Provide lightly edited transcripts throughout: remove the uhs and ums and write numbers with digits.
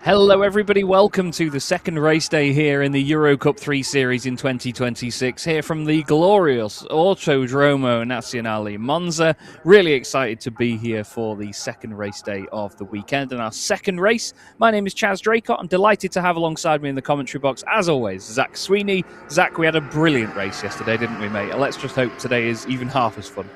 Hello everybody, welcome to the second race day here in the EUROCUP-3 series in 2026, here from the glorious Autodromo Nazionale Monza. Really excited to be here for the second race day of the weekend and our second race. My name is Chaz Draycott. I'm delighted to have alongside me in the commentary box, as always, Zach Sweeney. Zach, we had a brilliant race yesterday, didn't we, mate? Let's just hope today is even half as fun.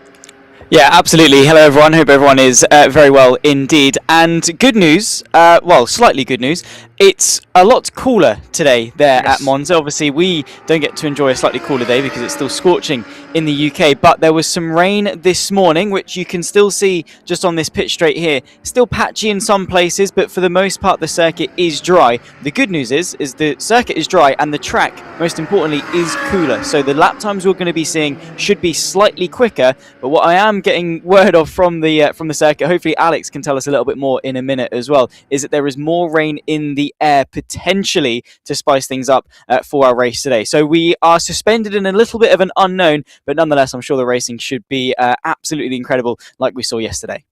Yeah, absolutely. Hello, everyone. Hope everyone is very well indeed. And good news, well, slightly good news. It's a lot cooler today there at Monza. Obviously, we don't get to enjoy a slightly cooler day because it's still scorching in the UK. But there was some rain this morning, which you can still see just on this pitch straight here. Still patchy in some places, but for the most part, the circuit is dry. The good news is the circuit is dry and the track, most importantly, is cooler. So the lap times we're going to be seeing should be slightly quicker. But what I am getting word of from the circuit, hopefully Alex can tell us a little bit more in a minute as well, is that there is more rain in the air potentially to spice things up for our race today. So we are suspended in a little bit of an unknown, but nonetheless I'm sure the racing should be absolutely incredible like we saw yesterday.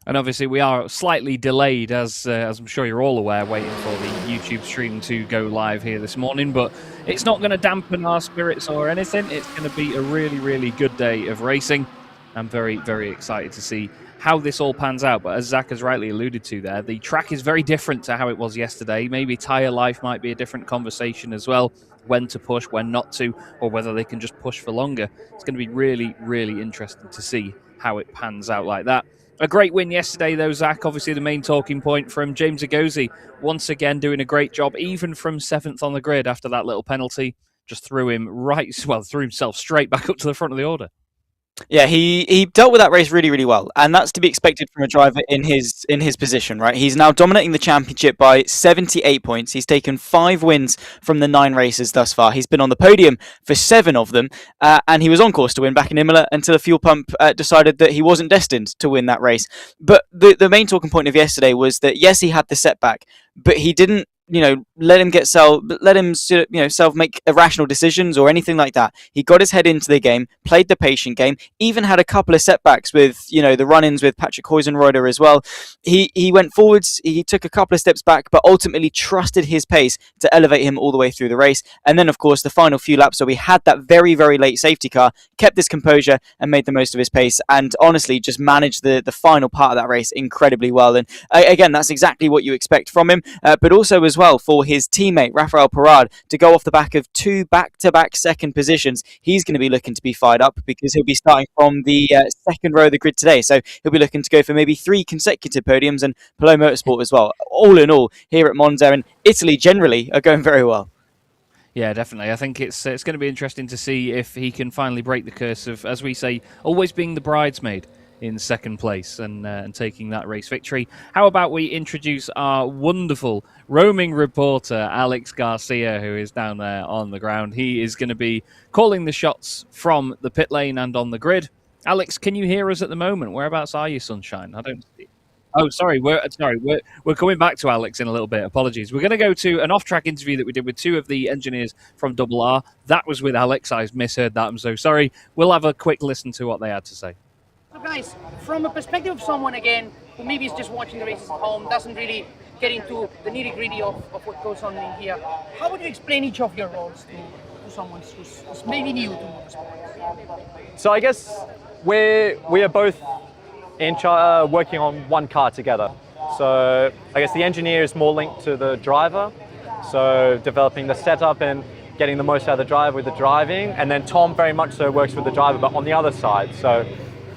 And obviously we are slightly delayed, as I'm sure you're all aware, waiting for the YouTube stream to go live here this morning. But it's not going to dampen our spirits or anything. It's going to be a really, really good day of racing. I'm very, very excited to see how this all pans out. But as Zach has rightly alluded to there, the track is very different to how it was yesterday. Maybe tyre life might be a different conversation as well. When to push, when not to, or whether they can just push for longer. It's going to be really, really interesting to see how it pans out like that. A great win yesterday, though, Zach. Obviously, the main talking point from James Agozi. Once again, doing a great job, even from 7th on the grid after that little penalty. Just threw himself straight back up to the front of the order. Yeah, he dealt with that race really, really well, and that's to be expected from a driver in his position, right? He's now dominating the championship by 78 points. He's taken 5 wins from the 9 races thus far. He's been on the podium for 7 of them, and he was on course to win back in Imola until a fuel pump decided that he wasn't destined to win that race. But the main talking point of yesterday was that, yes, he had the setback, but he didn't let him make irrational decisions or anything like that. He got his head into the game, played the patient game, even had a couple of setbacks with, the run-ins with Patrick Huizenreuder as well. He went forwards, he took a couple of steps back, but ultimately trusted his pace to elevate him all the way through the race. And then, of course, the final few laps, so we had that very, very late safety car, kept his composure and made the most of his pace, and honestly just managed the final part of that race incredibly well. And again, that's exactly what you expect from him, but also as well for his teammate Rafael Parade to go off the back of 2 back-to-back second positions. He's going to be looking to be fired up because he'll be starting from the second row of the grid today. So he'll be looking to go for maybe 3 consecutive podiums, and Polo Motorsport as well. All in all, here at Monza and Italy generally are going very well. Yeah, definitely. I think it's going to be interesting to see if he can finally break the curse of, as we say, always being the bridesmaid in second place and taking that race victory. How about we introduce our wonderful roaming reporter, Alex Garcia, who is down there on the ground. He is going to be calling the shots from the pit lane and on the grid. Alex, can you hear us at the moment? Whereabouts are you, sunshine? I don't see. Oh, sorry. We're coming back to Alex in a little bit. Apologies. We're going to go to an off-track interview that we did with 2 of the engineers from Double R. That was with Alex. I misheard that. I'm so sorry. We'll have a quick listen to what they had to say. So guys, from a perspective of someone, again, who maybe is just watching the races at home, doesn't really get into the nitty-gritty of what goes on in here, how would you explain each of your roles to someone who's maybe new to motorsport? So I guess we are both working on one car together. So I guess the engineer is more linked to the driver, so developing the setup and getting the most out of the driver with the driving, and then Tom very much so works with the driver, but on the other side. So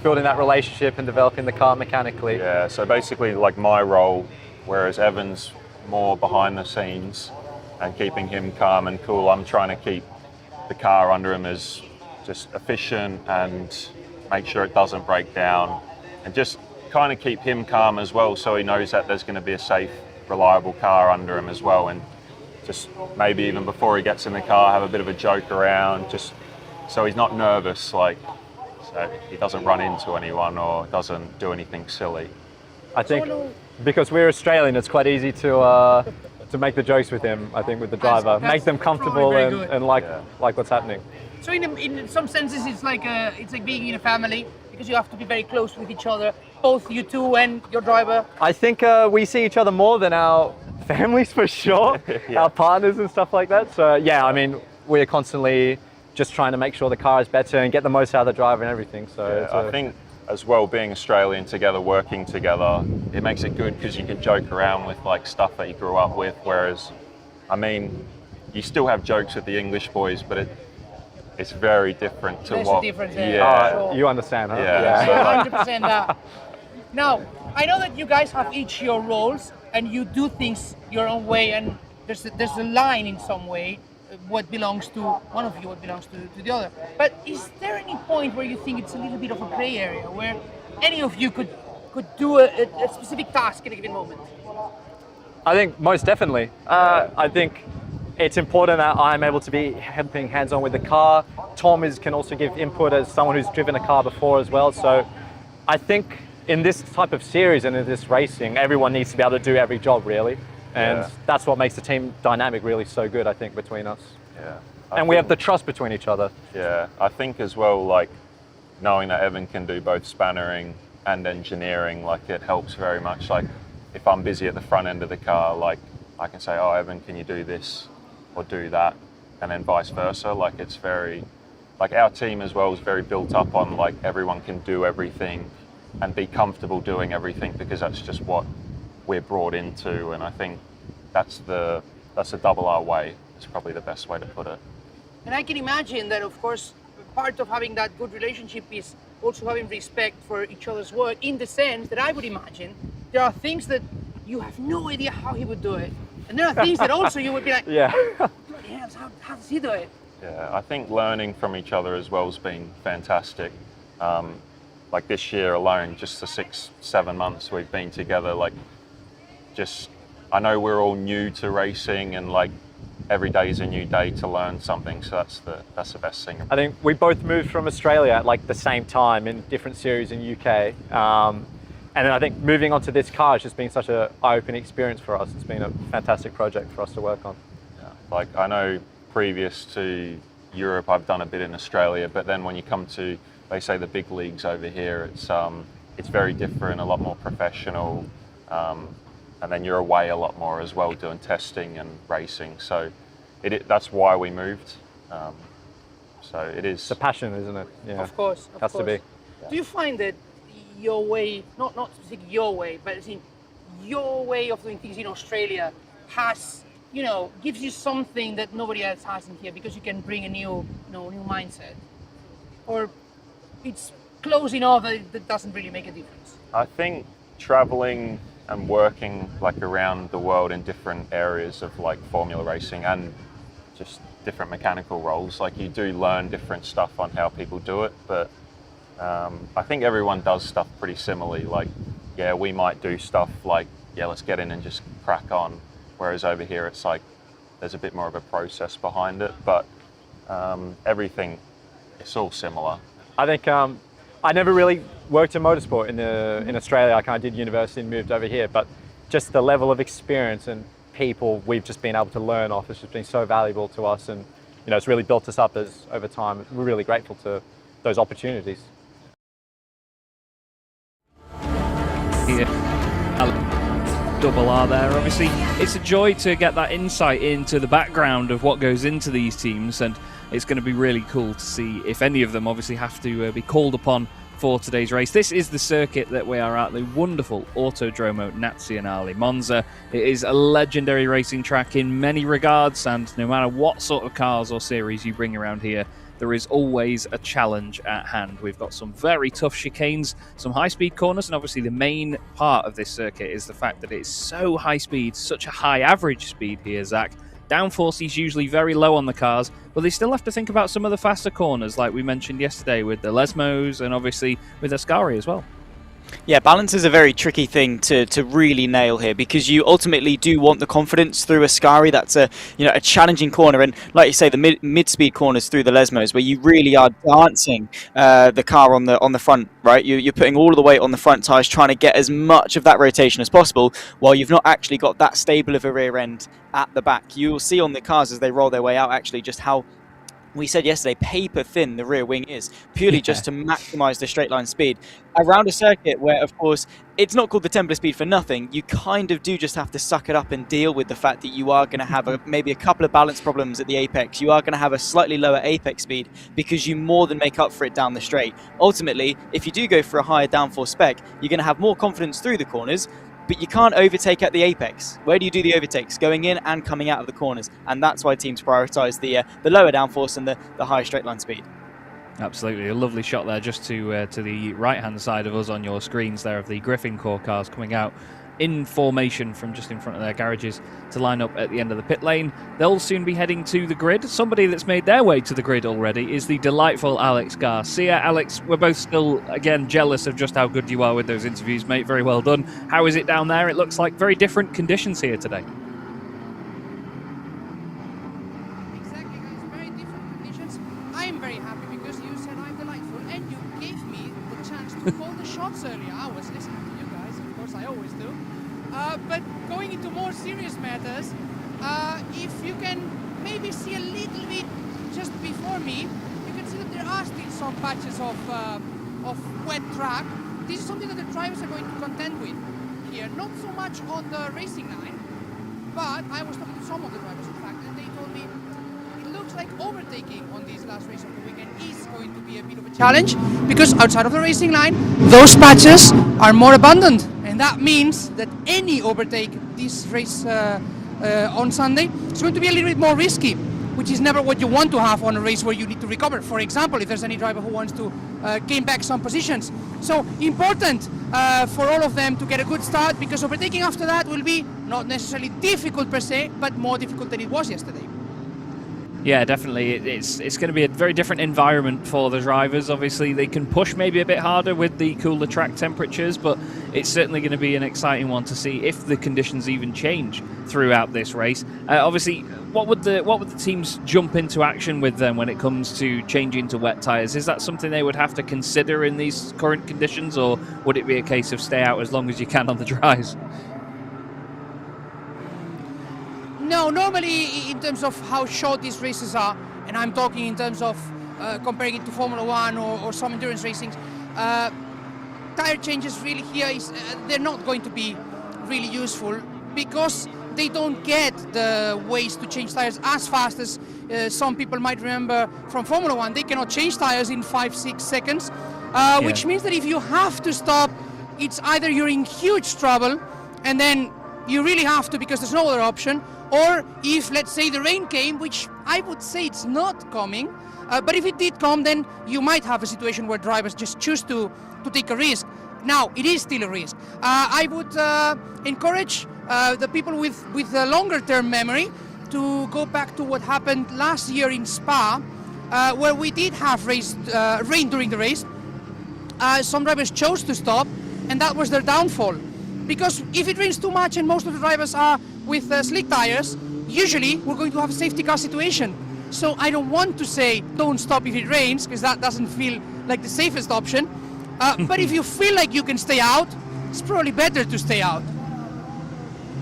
building that relationship and developing the car mechanically. Yeah, so basically like my role, whereas Evan's more behind the scenes and keeping him calm and cool, I'm trying to keep the car under him as just efficient and make sure it doesn't break down and just kind of keep him calm as well, so he knows that there's going to be a safe, reliable car under him as well, and just maybe even before he gets in the car have a bit of a joke around, just so he's not nervous, so he doesn't run into anyone or doesn't do anything silly. I think because we're Australian, it's quite easy to make the jokes with him, I think, with the driver. Make them comfortable and like what's happening. So in some senses, it's like being in a family, because you have to be very close with each other, both you two and your driver. I think we see each other more than our families for sure, Yeah. our partners and stuff like that. So yeah, I mean, we're constantly just trying to make sure the car is better and get the most out of the driver and everything. So Yeah, I think as well, being Australian together, working together, it makes it good because you can joke around with like stuff that you grew up with. Whereas, I mean, you still have jokes with the English boys, but it's very different to There's what. a difference there. Yeah. Sure. you understand, huh? Yeah. Yeah, 100% that. Now, I know that you guys have each your roles and you do things your own way, and there's a line in some way, what belongs to one of you, what belongs to the other. But is there any point where you think it's a little bit of a gray area where any of you could do a specific task at a given moment? I think most definitely. I think it's important that I'm able to be helping hands-on with the car. Tom can also give input as someone who's driven a car before as well. So I think in this type of series and in this racing, everyone needs to be able to do every job really. And that's what makes the team dynamic really so good, I think, between us. Yeah. And we have the trust between each other. Yeah, I think as well, like knowing that Evan can do both spannering and engineering, like it helps very much. Like if I'm busy at the front end of the car, like I can say, oh, Evan, can you do this or do that? And then vice versa. Like it's very, like our team as well is very built up on like everyone can do everything and be comfortable doing everything because that's just what we're brought into. And I think that's a double R way. It's probably the best way to put it. And I can imagine that, of course, part of having that good relationship is also having respect for each other's work, in the sense that I would imagine there are things that you have no idea how he would do it. And there are things that also you would be like, Yeah. bloody hell, how does he do it? Yeah, I think learning from each other as well has been fantastic. Like this year alone, just the 6-7 months we've been together, like I know we're all new to racing and like every day is a new day to learn something. So that's the best thing. I think we both moved from Australia at like the same time in different series in UK. And then I think moving on to this car has just been such an eye-opening experience for us. It's been a fantastic project for us to work on. Yeah. Like I know previous to Europe, I've done a bit in Australia, but then when you come to, they say the big leagues over here, it's very different, a lot more professional. And then you're away a lot more as well, doing testing and racing. So that's why we moved. So it is. It's a passion, isn't it? Yeah. Of course. Has to be. Do you find that your way, not specifically your way, but as in your way of doing things in Australia has, gives you something that nobody else has in here because you can bring a new mindset? Or it's close enough that it doesn't really make a difference? I think traveling and working like around the world in different areas of like formula racing and just different mechanical roles, like you do learn different stuff on how people do it, but I think everyone does stuff pretty similarly. Like, yeah, we might do stuff like, yeah, let's get in and just crack on, whereas over here it's like there's a bit more of a process behind it, but everything, it's all similar. I think I never really worked in motorsport in Australia. I kind of did university and moved over here, but just the level of experience and people we've just been able to learn off has just been so valuable to us, and it's really built us up over time. We're really grateful to those opportunities. Double R there. Obviously, it's a joy to get that insight into the background of what goes into these teams, and it's going to be really cool to see if any of them obviously have to be called upon for today's race. This is the circuit that we are at, the wonderful Autodromo Nazionale Monza. It is a legendary racing track in many regards, and no matter what sort of cars or series you bring around here, there is always a challenge at hand. We've got some very tough chicanes, some high-speed corners, and obviously the main part of this circuit is the fact that it's so high speed, such a high average speed here, Zach. Downforce is usually very low on the cars, but they still have to think about some of the faster corners, like we mentioned yesterday with the Lesmos and obviously with Ascari as well. Yeah, balance is a very tricky thing to really nail here, because you ultimately do want the confidence through Ascari. That's a challenging corner, and like you say, the mid-speed corners through the Lesmos, where you really are dancing the car on the front, right? You're putting all of the weight on the front tyres, trying to get as much of that rotation as possible, while you've not actually got that stable of a rear end at the back. You'll see on the cars as they roll their way out actually just how we said yesterday, paper thin the rear wing is, purely just to maximise the straight line speed. Around a circuit where, of course, it's not called the template speed for nothing, you kind of do just have to suck it up and deal with the fact that you are going to have maybe a couple of balance problems at the apex. You are going to have a slightly lower apex speed because you more than make up for it down the straight. Ultimately, if you do go for a higher downforce spec, you're going to have more confidence through the corners, but you can't overtake at the apex. Where do you do the overtakes? Going in and coming out of the corners. And that's why teams prioritise the lower downforce and the high straight line speed. Absolutely, a lovely shot there just to the right-hand side of us on your screens there of the Griffin core cars coming out in formation from just in front of their garages to line up at the end of the pit lane. They'll soon be heading to the grid. Somebody that's made their way to the grid already is the delightful Alex Garcia. Alex, we're both still, again, jealous of just how good you are with those interviews, mate. Very well done. How is it down there? It looks like very different conditions here today. Exactly, guys. Very different conditions. I am very happy because you said I'm delightful and you gave me the chance to call the shots earlier. I was listening to you guys, of course I always do. But going into more serious matters, if you can maybe see a little bit just before me, you can see that there are still some patches of wet track. This is something that the drivers are going to contend with here. Not so much on the racing line, but I was talking to some of the drivers, in fact, and they told me it looks like overtaking on these last race of the weekend is going to be a bit of a challenge because outside of the racing line, those patches are more abundant. And that means that any overtake this race on Sunday is going to be a little bit more risky, which is never what you want to have on a race where you need to recover. For example, if there's any driver who wants to gain back some positions. So important for all of them to get a good start because overtaking after that will be not necessarily difficult per se, but more difficult than it was yesterday. Yeah, definitely. It's going to be a very different environment for the drivers. Obviously, they can push maybe a bit harder with the cooler track temperatures, but it's certainly going to be an exciting one to see if the conditions even change throughout this race. Obviously, what would the teams jump into action with then when it comes to changing to wet tyres? Is that something they would have to consider in these current conditions, or would it be a case of stay out as long as you can on the dries? No, normally in terms of how short these races are, and I'm talking in terms of comparing it to Formula 1 or some endurance racing, tire changes really here they're not going to be really useful because they don't get the ways to change tires as fast as some people might remember from Formula 1. They cannot change tires in 5-6 seconds, which means that if you have to stop, it's either you're in huge trouble and then you really have to because there's no other option, or if, let's say, the rain came, which I would say it's not coming, but if it did come, then you might have a situation where drivers just choose to take a risk. Now, it is still a risk. I would encourage the people with a longer-term memory to go back to what happened last year in Spa, where we did have rain during the race. Some drivers chose to stop, and that was their downfall. Because if it rains too much and most of the drivers are with slick tires, usually we're going to have a safety car situation. So I don't want to say don't stop if it rains, because that doesn't feel like the safest option. But if you feel like you can stay out, it's probably better to stay out.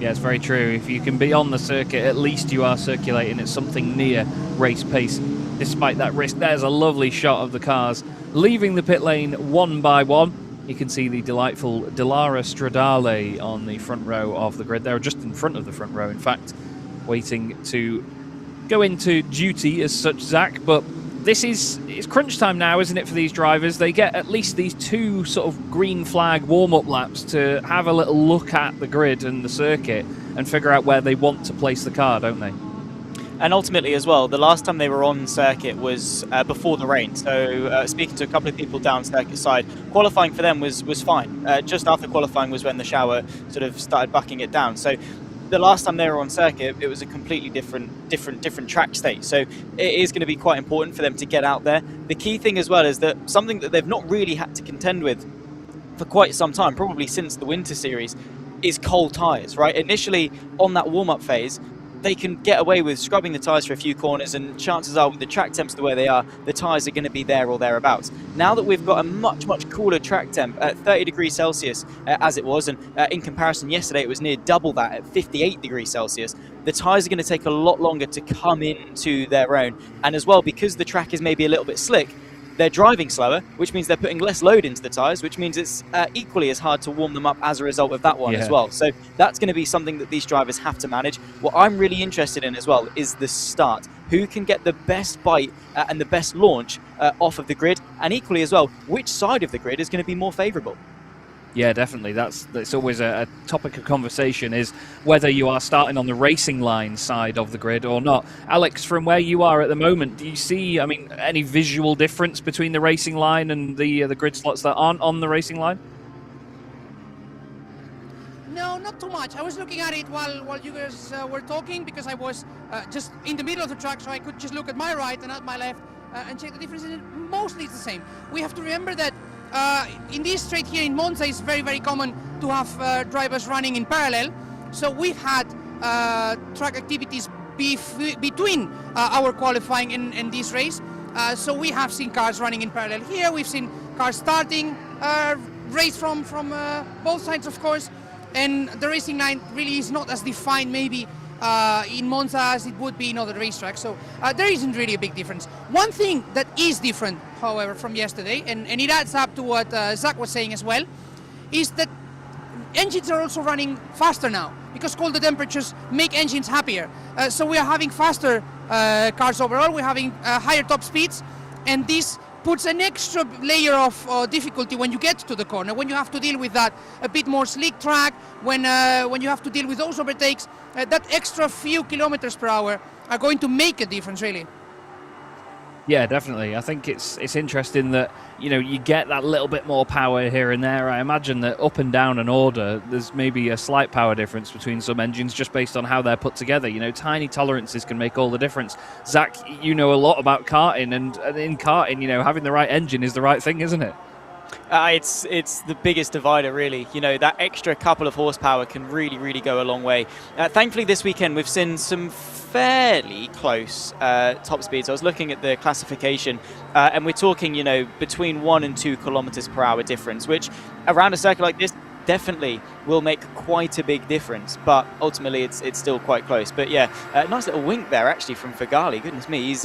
Yeah, it's very true. If you can be on the circuit, at least you are circulating at something near race pace, despite that risk. There's a lovely shot of the cars leaving the pit lane one by one. You can see the delightful Dallara Stradale on the front row of the grid. They're just in front of the front row, in fact, waiting to go into duty as such, Zach. But it's crunch time now, isn't it, for these drivers? They get at least these two sort of green flag warm-up laps to have a little look at the grid and the circuit and figure out where they want to place the car, don't they? And ultimately as well, the last time they were on circuit was before the rain. So speaking to a couple of people down circuit side, qualifying for them was fine. Just after qualifying was when the shower sort of started bucking it down. So the last time they were on circuit, it was a completely different track state. So it is going to be quite important for them to get out there. The key thing as well is that something that they've not really had to contend with for quite some time, probably since the winter series, is cold tyres, right? Initially on that warm-up phase, they can get away with scrubbing the tyres for a few corners, and chances are with the track temps the way they are, the tyres are going to be there or thereabouts. Now that we've got a much cooler track temp at 30 degrees Celsius as it was, and in comparison yesterday it was near double that at 58 degrees Celsius, the tyres are going to take a lot longer to come into their own. And as well, because the track is maybe a little bit slick, they're driving slower, which means they're putting less load into the tyres, which means it's equally as hard to warm them up as a result of that one as well. So that's going to be something that these drivers have to manage. What I'm really interested in as well is the start. Who can get the best bite and the best launch off of the grid, and equally as well, which side of the grid is going to be more favourable? Yeah, definitely. That's always a topic of conversation, is whether you are starting on the racing line side of the grid or not. Alex, from where you are at the moment, do you see, I mean, any visual difference between the racing line and the grid slots that aren't on the racing line? No, not too much. I was looking at it while you guys were talking, because I was just in the middle of the track, so I could just look at my right and at my left and check the difference. Mostly it's the same. We have to remember that in this straight here in Monza, it's very, very common to have drivers running in parallel. So we've had track activities between our qualifying and this race. So we have seen cars running in parallel here. We've seen cars starting race from both sides, of course. And the racing line really is not as defined maybe in Monza as it would be in other racetracks. So there isn't really a big difference. One thing that is different, however, from yesterday, and it adds up to what Zach was saying as well, is that engines are also running faster now, because colder temperatures make engines happier. So we are having faster cars overall, we're having higher top speeds, and this puts an extra layer of difficulty when you get to the corner, when you have to deal with that a bit more slick track, when you have to deal with those overtakes. That extra few kilometers per hour are going to make a difference, really. Yeah, definitely. I think it's interesting that, you know, you get that little bit more power here and there. I imagine that up and down an order, there's maybe a slight power difference between some engines just based on how they're put together. You know, tiny tolerances can make all the difference. Zach, you know a lot about karting, and in karting, you know, having the right engine is the right thing, isn't it? It's the biggest divider, really. You know, that extra couple of horsepower can really, really go a long way. Thankfully, this weekend we've seen some fairly close top speeds. I was looking at the classification, and we're talking, you know, between 1 and 2 kilometers per hour difference, which around a circuit like this definitely will make quite a big difference, but ultimately it's still quite close. But yeah, nice little wink there actually from Fagali. Goodness me, he's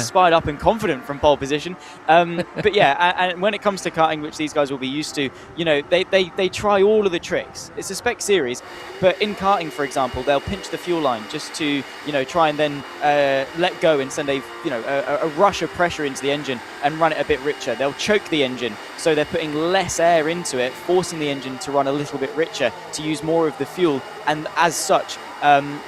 spied up and confident from pole position. But yeah, and when it comes to karting, which these guys will be used to, you know, they try all of the tricks. It's a spec series, but in karting, for example, they'll pinch the fuel line just to, you know, try and then let go and send a rush of pressure into the engine and run it a bit richer. They'll choke the engine, so they're putting less air into it, forcing the engine to run a little bit richer, to use more of the fuel, and as such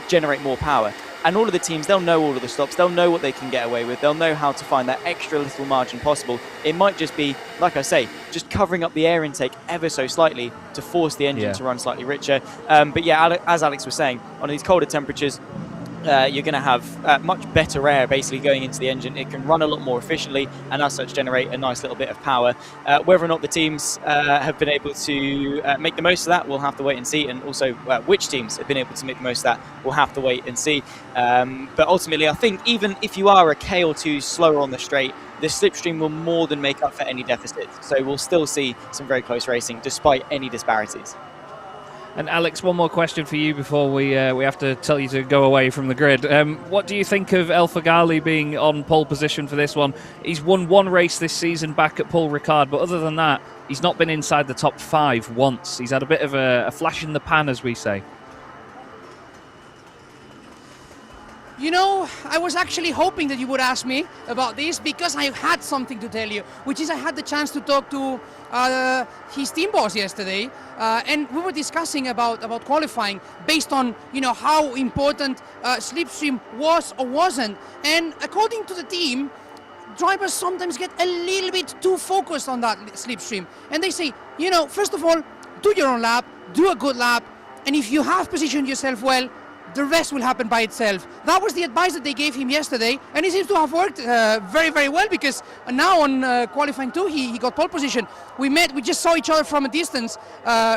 generate more power. And all of the teams, they'll know all of the stops, they'll know what they can get away with, they'll know how to find that extra little margin possible. It might just be, like I say, just covering up the air intake ever so slightly to force the engine to run slightly richer. But yeah, as Alex was saying, on these colder temperatures, you're going to have much better air basically going into the engine. It can run a lot more efficiently and as such generate a nice little bit of power. Whether or not the teams have been able to make the most of that, we'll have to wait and see. And also which teams have been able to make the most of that, we'll have to wait and see. But ultimately, I think even if you are a K or two slower on the straight, the slipstream will more than make up for any deficits. So we'll still see some very close racing despite any disparities. And Alex, one more question for you before we have to tell you to go away from the grid. What do you think of El Fagali being on pole position for this one? He's won one race this season back at Paul Ricard, but other than that, he's not been inside the top 5 once. He's had a bit of a flash in the pan, as we say. You know, I was actually hoping that you would ask me about this, because I had something to tell you, which is I had the chance to talk to his team boss yesterday, and we were discussing about qualifying based on, you know, how important slipstream was or wasn't. And according to the team, drivers sometimes get a little bit too focused on that slipstream, and they say, you know, first of all, do your own lap, do a good lap, and if you have positioned yourself well, the rest will happen by itself. That was the advice that they gave him yesterday, and it seems to have worked very, very well, because now on qualifying 2, he got pole position. We just saw each other from a distance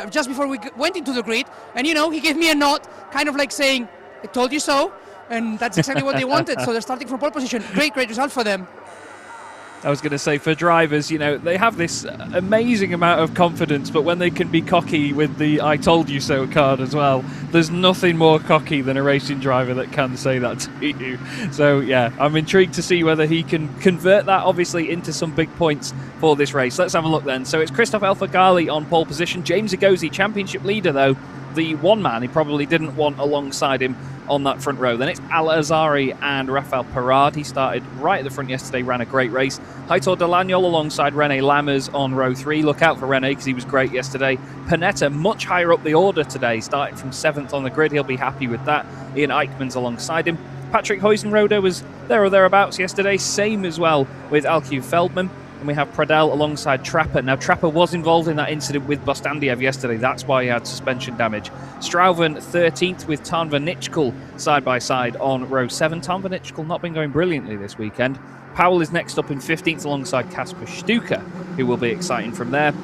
just before we went into the grid, and, you know, he gave me a nod, kind of like saying, I told you so, and that's exactly what they wanted. So they're starting from pole position. Great result for them. I was going to say, for drivers, you know, they have this amazing amount of confidence, but when they can be cocky with the "I told you so" card as well, there's nothing more cocky than a racing driver that can say that to you. So yeah, I'm intrigued to see whether he can convert that obviously into some big points for this race. Let's have a look then. So it's Christophe Elfaghali on pole position. James Agozi, championship leader though, the one man he probably didn't want alongside him on that front row. Then it's Al Azari and Rafael Parad. He started right at the front yesterday, ran a great race. Heitor Delagnol alongside René Lammers on row 3. Look out for René because he was great yesterday. Panetta much higher up the order today, starting from 7th on the grid. He'll be happy with that. Ian Eichmann's alongside him. Patrick Huizenrode was there or thereabouts yesterday. Same as well with Alcu Feldman. And we have Pradel alongside Trapper. Now, Trapper was involved in that incident with Bostandiev yesterday. That's why he had suspension damage. Strauven 13th with Tanva Nitschkel side by side on row 7. Tanva Nitschkel not been going brilliantly this weekend. Powell is next up in 15th alongside Kasper Stuka, who will be exciting from there.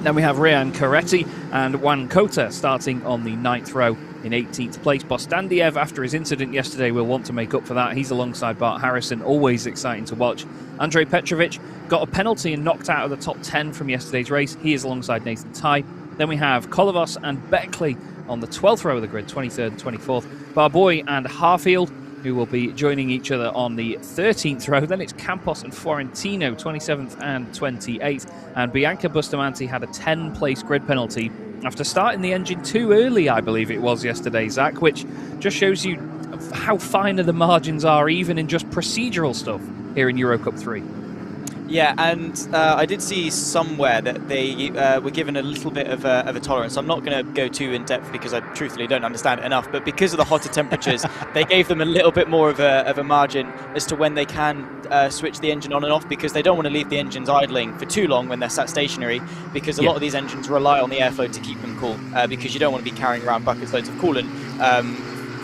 Then we have Ryan Coretti and Juan Cota starting on the 9th row in 18th place. Bostandiev, after his incident yesterday, will want to make up for that. He's alongside Bart Harrison, always exciting to watch. Andrei Petrovic got a penalty and knocked out of the top 10 from yesterday's race. He is alongside Nathan Ty. Then we have Kolovos and Beckley on the 12th row of the grid, 23rd and 24th. Barboy and Harfield, who will be joining each other on the 13th row. Then it's Campos and Florentino, 27th and 28th. And Bianca Bustamante had a 10-place grid penalty after starting the engine too early, I believe it was yesterday, Zach, which just shows you how finer the margins are, even in just procedural stuff here in EuroCup-3. Yeah, and I did see somewhere that they were given a little bit of a tolerance. I'm not going to go too in depth because I truthfully don't understand it enough, but because of the hotter temperatures, they gave them a little bit more of a margin as to when they can switch the engine on and off, because they don't want to leave the engines idling for too long when they're sat stationary, because a lot of these engines rely on the airflow to keep them cool, because you don't want to be carrying around buckets loads of coolant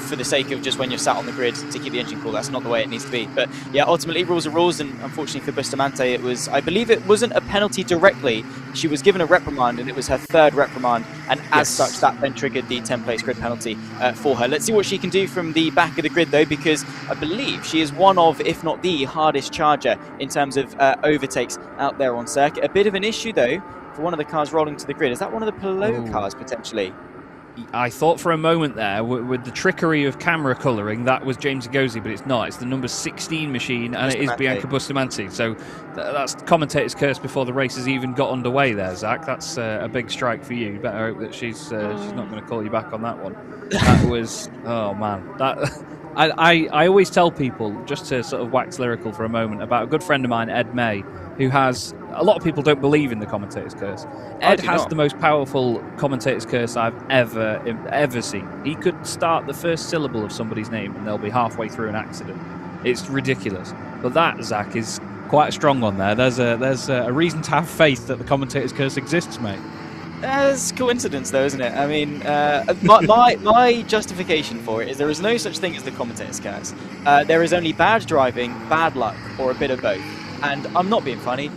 for the sake of just when you're sat on the grid to keep the engine cool. That's not the way it needs to be. But yeah, ultimately rules are rules, and unfortunately for Bustamante, it was, I believe it wasn't a penalty directly. She was given a reprimand, and it was her 3rd reprimand, and as such that then triggered the 10-place grid penalty for her. Let's see what she can do from the back of the grid though, because I believe she is one of, if not the hardest charger in terms of overtakes out there on circuit. A bit of an issue though for one of the cars rolling to the grid. Is that one of the Pelot cars potentially? I thought for a moment there, with the trickery of camera colouring, that was James Agozi, but it's not. It's the number 16 machine, and it is Bianca Bustamante. So that's commentator's curse before the race has even got underway there, Zach. That's a big strike for you. Better hope that she's not going to call you back on that one. That was, oh man. I always tell people, just to sort of wax lyrical for a moment, about a good friend of mine, Ed May, who has, a lot of people don't believe in the commentator's curse. Ed has the most powerful commentator's curse I've ever seen. He could start the first syllable of somebody's name and they'll be halfway through an accident. It's ridiculous. But that, Zach, is quite a strong one there. There's a reason to have faith that the commentator's curse exists, mate. It's coincidence though, isn't it? I mean, my justification for it is there is no such thing as the commentator's curse. There is only bad driving, bad luck, or a bit of both. And I'm not being funny.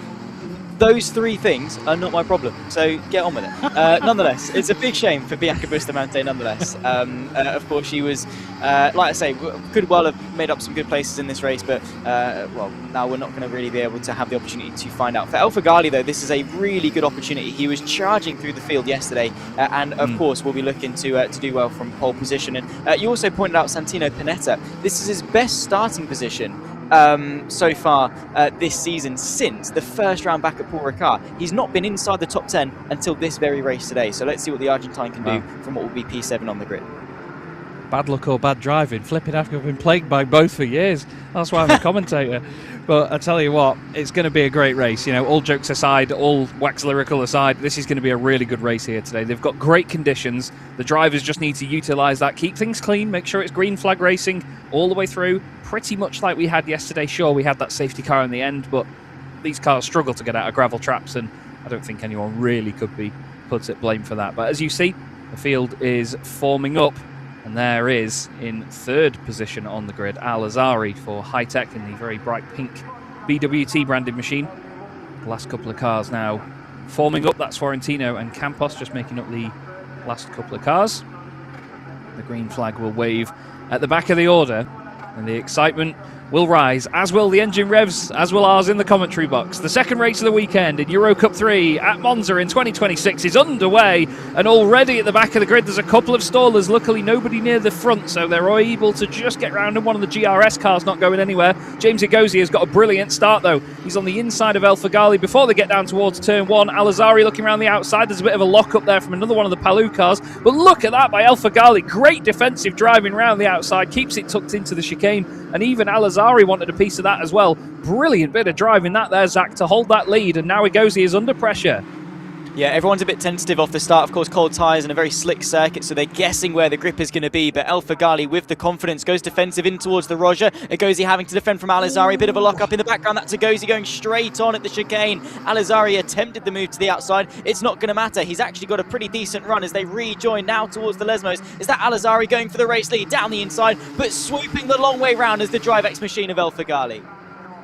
Those 3 things are not my problem, so get on with it. Nonetheless, it's a big shame for Bianca Bustamante nonetheless. Of course, she was, like I say, could well have made up some good places in this race, but, well, now we're not going to really be able to have the opportunity to find out. For Elfaghali, though, this is a really good opportunity. He was charging through the field yesterday, and, of course, we'll be looking to do well from pole position. And you also pointed out Santino Panetta. This is his best starting position so far this season since the first round back at Paul Ricard. He's not been inside the top 10 until this very race today, so let's see what the Argentine can do from what will be P7 on the grid. Bad luck or bad driving, flipping I've been plagued by both for years. That's why I'm a commentator. But I tell you what, it's going to be a great race. You know, all jokes aside, all wax lyrical aside, this is going to be a really good race here today. They've got great conditions. The drivers just need to utilise that, keep things clean, make sure it's green flag racing all the way through, pretty much like we had yesterday. Sure, we had that safety car in the end, but these cars struggle to get out of gravel traps, and I don't think anyone really could be put at blame for that. But as you see, the field is forming up. And there is, in 3rd position on the grid, Al Azari for High Tech in the very bright pink BWT branded machine. The last couple of cars now forming up. That's Florentino and Campos just making up the last couple of cars. The green flag will wave at the back of the order, and the excitement will rise, as will the engine revs, as will ours in the commentary box. The second race of the weekend in EUROCUP-3 at Monza in 2026 is underway, and already at the back of the grid there's a couple of stallers. Luckily nobody near the front, so they're able to just get round, and one of the GRS cars not going anywhere. James Igozi has got a brilliant start though. He's on the inside of El Fagali before they get down towards turn 1. Al-Azhari looking around the outside. There's a bit of a lock up there from another one of the Palou cars, but look at that by El Fagali. Great defensive driving round the outside, keeps it tucked into the chicane, and even Al-Azhari wanted a piece of that as well. Brilliant bit of driving that there, Zach, to hold that lead, and now Igozi is under pressure. Yeah, everyone's a bit tentative off the start. Of course, cold tyres and a very slick circuit, so they're guessing where the grip is going to be. But El Fagali, with the confidence, goes defensive in towards the Roger. Igozi having to defend from Al-Azhari. A bit of a lock-up in the background. That's Igozi going straight on at the chicane. Al-Azhari attempted the move to the outside. It's not going to matter. He's actually got a pretty decent run as they rejoin now towards the Lesmos. Is that Al-Azhari going for the race lead down the inside, but swooping the long way round as the DriveX machine of El Fagali?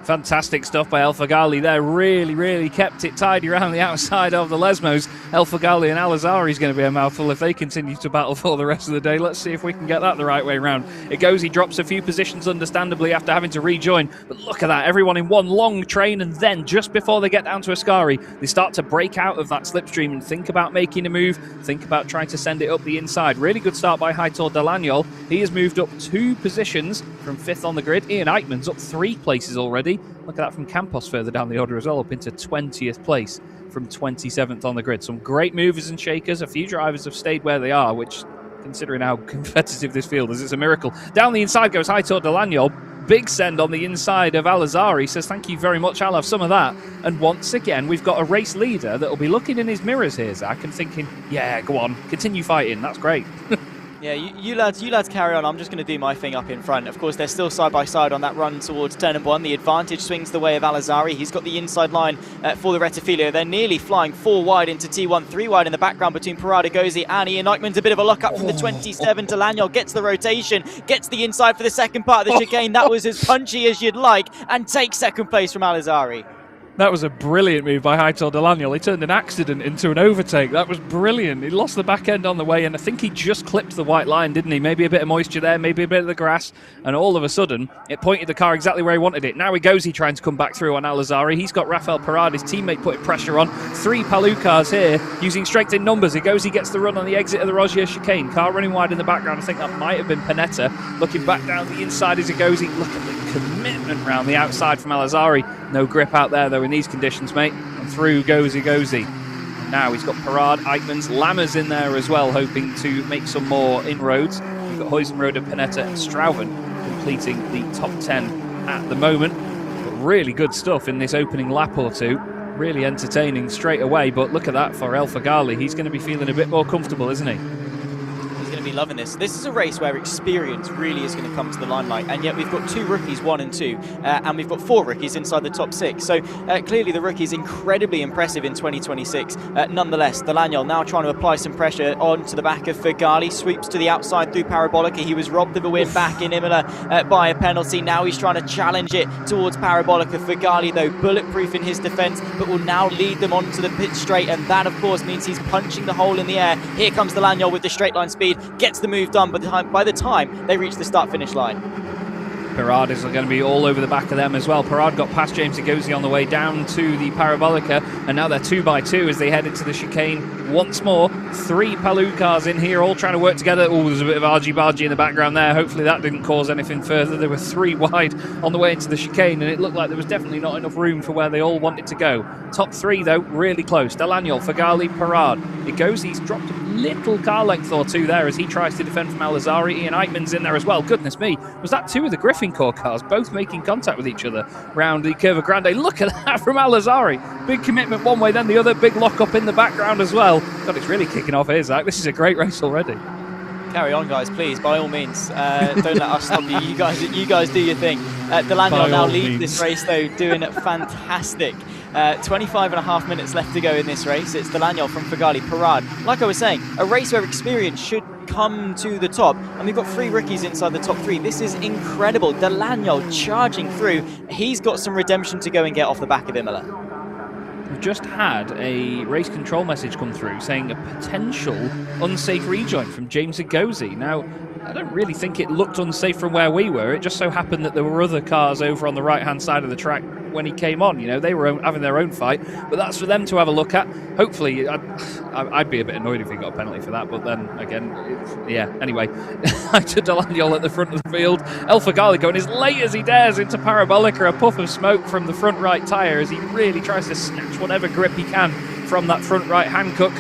Fantastic stuff by El Fagali there. Really kept it tidy around the outside of the Lesmos. El Fagali and Al-Azhari is going to be a mouthful if they continue to battle for the rest of the day. Let's see if we can get that the right way round. Igozi drops a few positions understandably after having to rejoin, but look at that, everyone in one long train, and then just before they get down to Ascari, they start to break out of that slipstream and think about making a move, think about trying to send it up the inside. Really good start by Heitor Delagnol. He has moved up 2 positions from 5th on the grid. Ian Eichmann's up 3 places already. Look at that from Campos further down the order as well, up into 20th place from 27th on the grid. Some great movers and shakers. A few drivers have stayed where they are, which, considering how competitive this field is, it's a miracle. Down the inside goes Heitor Delagnol. Big send on the inside of Al-Azhari. Says, thank you very much, I'll have some of that. And once again, we've got a race leader that will be looking in his mirrors here, Zach, and thinking, yeah, go on, continue fighting. That's great. Yeah, you lads carry on. I'm just going to do my thing up in front. Of course, they're still side by side on that run towards turn 1. The advantage swings the way of Al-Azhari. He's got the inside line for the Rettifilo. They're nearly flying 4 wide into T1, 3 wide in the background between Parad, Igozi and Ian Eichmann's. A bit of a lock up from the 27. Delagnol gets the rotation, gets the inside for the second part of the chicane. That was as punchy as you'd like, and takes second place from Al-Azhari. That was a brilliant move by Heitor Delagnol. He turned an accident into an overtake. That was brilliant. He lost the back end on the way, and I think he just clipped the white line, didn't he? Maybe a bit of moisture there, maybe a bit of the grass, and all of a sudden, it pointed the car exactly where he wanted it. Now Igozi trying to come back through on Al-Azhari. He's got Rafael Parad, his teammate, putting pressure on. 3 Palou cars here, using strength in numbers. Igozi gets the run on the exit of the Rogier chicane. Car running wide in the background. I think that might have been Panetta. Looking back down the inside is Igozi. Look at the commitment round the outside from Al-Azhari. No grip out there, though, in these conditions, mate. And through goes Igozi. Now he's got Parad, Eichmann's, Lammers in there as well, hoping to make some more inroads. We've got Huizenrode, Panetta and Strauven completing the top 10 at the moment. But really good stuff in this opening lap or two. Really entertaining straight away, but look at that for El Fagali. He's going to be feeling a bit more comfortable, isn't he? Going to be loving this. This is a race where experience really is going to come to the limelight, and yet we've got 2 rookies, 1 and 2, and we've got 4 rookies inside the top 6. So clearly the rookie is incredibly impressive in 2026. Nonetheless, Delagnol now trying to apply some pressure onto the back of Fagali, sweeps to the outside through Parabolica. He was robbed of a win back in Imola by a penalty. Now he's trying to challenge it towards Parabolica. Fagali, though, bulletproof in his defence, but will now lead them onto the pit straight, and that of course means he's punching the hole in the air. Here comes Delagnol with the straight line speed, gets the move done by the time they reach the start-finish line. Parad is going to be all over the back of them as well. Parad got past James Igozi on the way down to the Parabolica, and now they're 2 by 2 as they head into the chicane once more. 3 Palou cars in here, all trying to work together. Oh, there's a bit of argy-bargy in the background there. Hopefully that didn't cause anything further. There were 3 wide on the way into the chicane, and it looked like there was definitely not enough room for where they all wanted to go. Top 3, though, really close. Delagnol, Fagali, Parad. Igozi's dropped a little car length or 2 there as he tries to defend from Al-Azhari. Ian Eichmann's in there as well. Goodness me, was that 2 of the Griffin Core cars both making contact with each other round the Curva Grande? Look at that from Al-Azhari. Big commitment one way, then the other. Big lock up in the background as well. God, it's really kicking off here, Zach. This is a great race already. Carry on, guys, please, by all means. Don't let us stop you. You guys do your thing. Delagnol now leads this race, though, doing fantastic. 25 and a half minutes left to go in this race. It's Delagnol from Fagali, Parad. Like I was saying, a race where experience should come to the top, and we've got 3 rookies inside the top 3. This is incredible. Delagnol charging through. He's got some redemption to go and get off the back of Imola. I've just had a race control message come through saying a potential unsafe rejoin from James Agozi. Now, I don't really think it looked unsafe from where we were. It just so happened that there were other cars over on the right-hand side of the track when he came on. You know, they were having their own fight, but that's for them to have a look at. Hopefully, I'd be a bit annoyed if he got a penalty for that, but then again, yeah. Anyway, Hector Delagnol at the front of the field. El Fagali going as late as he dares into Parabolica, a puff of smoke from the front right tyre as he really tries to snatch whatever grip he can from that front right Hankook.